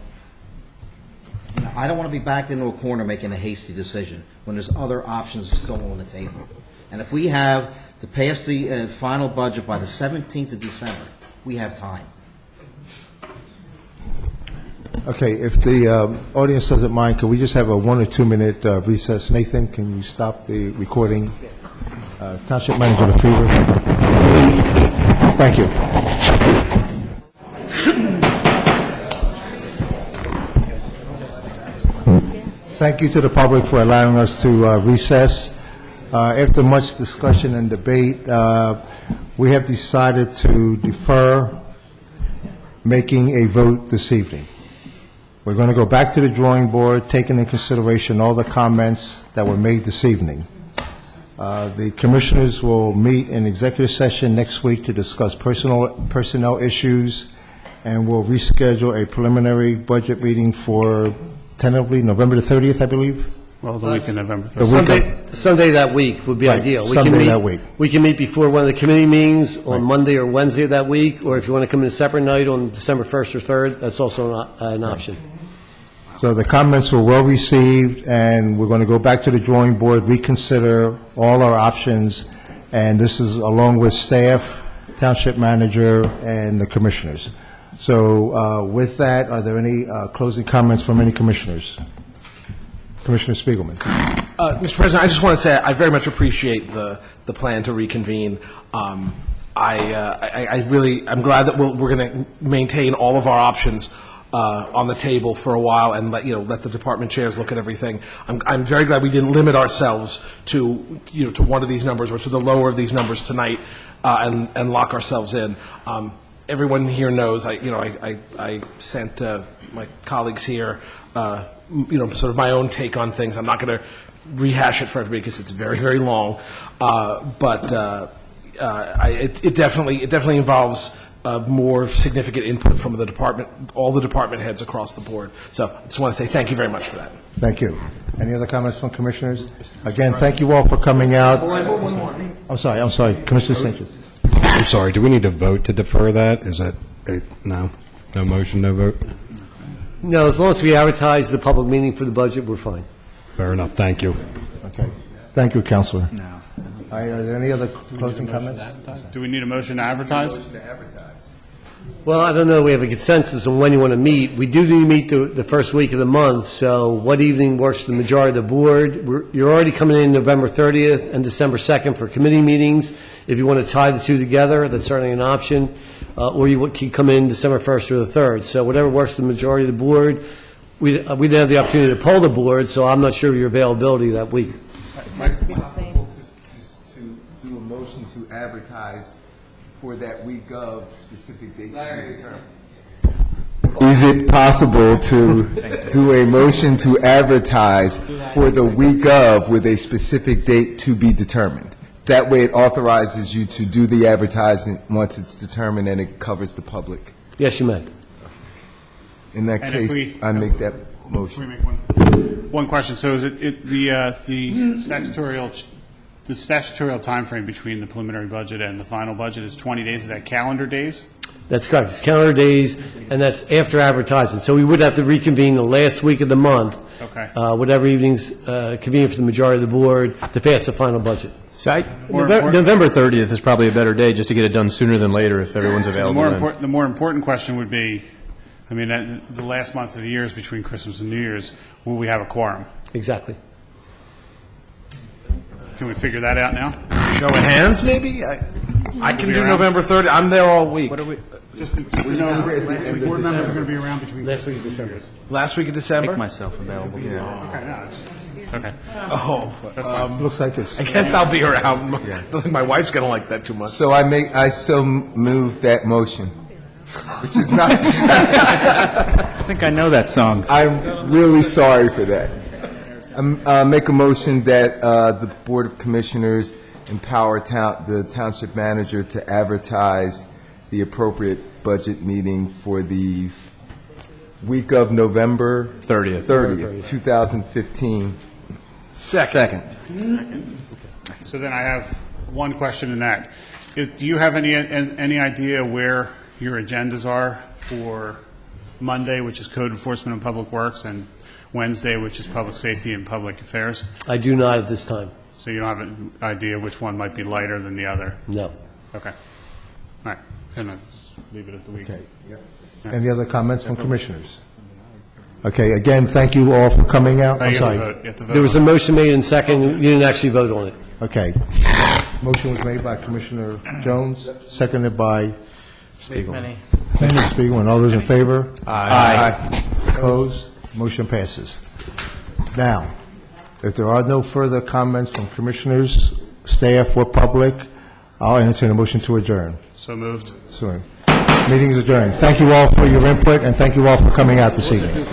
I don't want to be backed into a corner making a hasty decision when there's other options still on the table. And if we have to pass the final budget by the 17th of December, we have time.
Okay, if the audience doesn't mind, could we just have a 1 or 2 minute recess? Nathan, can you stop the recording? Township Manager LaFever. Thank you. Thank you to the public for allowing us to recess. After much discussion and debate, we have decided to defer making a vote this evening. We're going to go back to the drawing board, taking into consideration all the comments that were made this evening. The commissioners will meet in executive session next week to discuss personnel issues, and we'll reschedule a preliminary budget meeting for tentatively November the 30th, I believe.
Well, the week of November 3rd.
Sunday that week would be ideal.
Sunday that week.
We can meet before one of the committee meetings on Monday or Wednesday of that week, or if you want to come in a separate night on December 1st or 3rd, that's also an option.
So the comments were well received, and we're going to go back to the drawing board, reconsider all our options, and this is along with staff, township manager, and the commissioners. So with that, are there any closing comments from any commissioners? Commissioner Spiegelman.
Mr. President, I just want to say I very much appreciate the plan to reconvene. I'm glad that we're going to maintain all of our options on the table for a while and let the department chairs look at everything. I'm very glad we didn't limit ourselves to to one of these numbers or to the lower of these numbers tonight and lock ourselves in. Everyone here knows I sent my colleagues here sort of my own take on things. I'm not going to rehash it for everybody because it's very, very long, but it definitely involves more significant input from the department, all the department heads across the board. So I just want to say thank you very much for that.
Thank you. Any other comments from commissioners? Again, thank you all for coming out. I'm sorry, Commissioner Sanchez.
I'm sorry, do we need to vote to defer that? Is that, no? No motion, no vote?
No, as long as we advertise the public meeting for the budget, we're fine.
Fair enough, thank you.
Okay. Thank you, Counselor. No. Are there any other closing comments?
Do we need a motion to advertise?
Well, I don't know, we have a consensus on when you want to meet. We do need to meet the first week of the month, so what evening works for the majority of the board? You're already coming in November 30th and December 2nd for committee meetings. If you want to tie the two together, that's certainly an option. Or you can come in December 1st or the 3rd. So whatever works for the majority of the board. We didn't have the opportunity to poll the board, so I'm not sure of your availability that week.
Might it be possible to do a motion to advertise for that week of specific date to be determined? Is it possible to do a motion to advertise for the week of with a specific date to be determined? That way it authorizes you to do the advertising once it's determined and it covers the public.
Yes, you may.
And
In that
if
case, I make that motion.
Can we make one question? So is it the statutorial timeframe between the preliminary budget and the final budget is 20 days? Is that calendar days?
That's correct. It's calendar days, and that's after advertising. So we would have to reconvene the last week of the month,
Okay.
Whatever evening's convenient for the majority of the board, to pass the final budget.
So November 30th is probably a better day, just to get it done sooner than later if everyone's available.
The more important question would be, the last month of the year is between Christmas and New Year's. Will we have a quorum?
Exactly.
Can we figure that out now?
Show of hands, maybe? I can do November 30th. I'm there all week.
We know board members are going to be around between
last week of December.
Last week of December?
Make myself available.
Okay.
Oh,
looks like it's.
I guess I'll be around. I don't think my wife's going to like that too much.
So I so move that motion, which is not.
I think I know that song.
I'm really sorry for that. Make a motion that the Board of Commissioners empower the township manager to advertise the appropriate budget meeting for the week of November 30th, 2015.
Second.
So then I have one question in that. Do you have any idea where your agendas are for Monday, which is Code Enforcement and Public Works, and Wednesday, which is Public Safety and Public Affairs?
I do not at this time.
So you don't have an idea which one might be lighter than the other?
No.
Okay. All right. Then I'll just leave it at the week.
Okay. Any other comments from commissioners? Okay, again, thank you all for coming out. I'm sorry.
There was a motion made and second. You didn't actually vote on it.
Okay. Motion was made by Commissioner Jones, seconded by
Spiegelman.
Spiegelman. All those in favor?
Aye.
Opposed? Motion passes. Now, if there are no further comments from commissioners, staff, or public, I'll entertain a motion to adjourn.
So moved.
Sorry. Meeting is adjourned. Thank you all for your input, and thank you all for coming out this evening.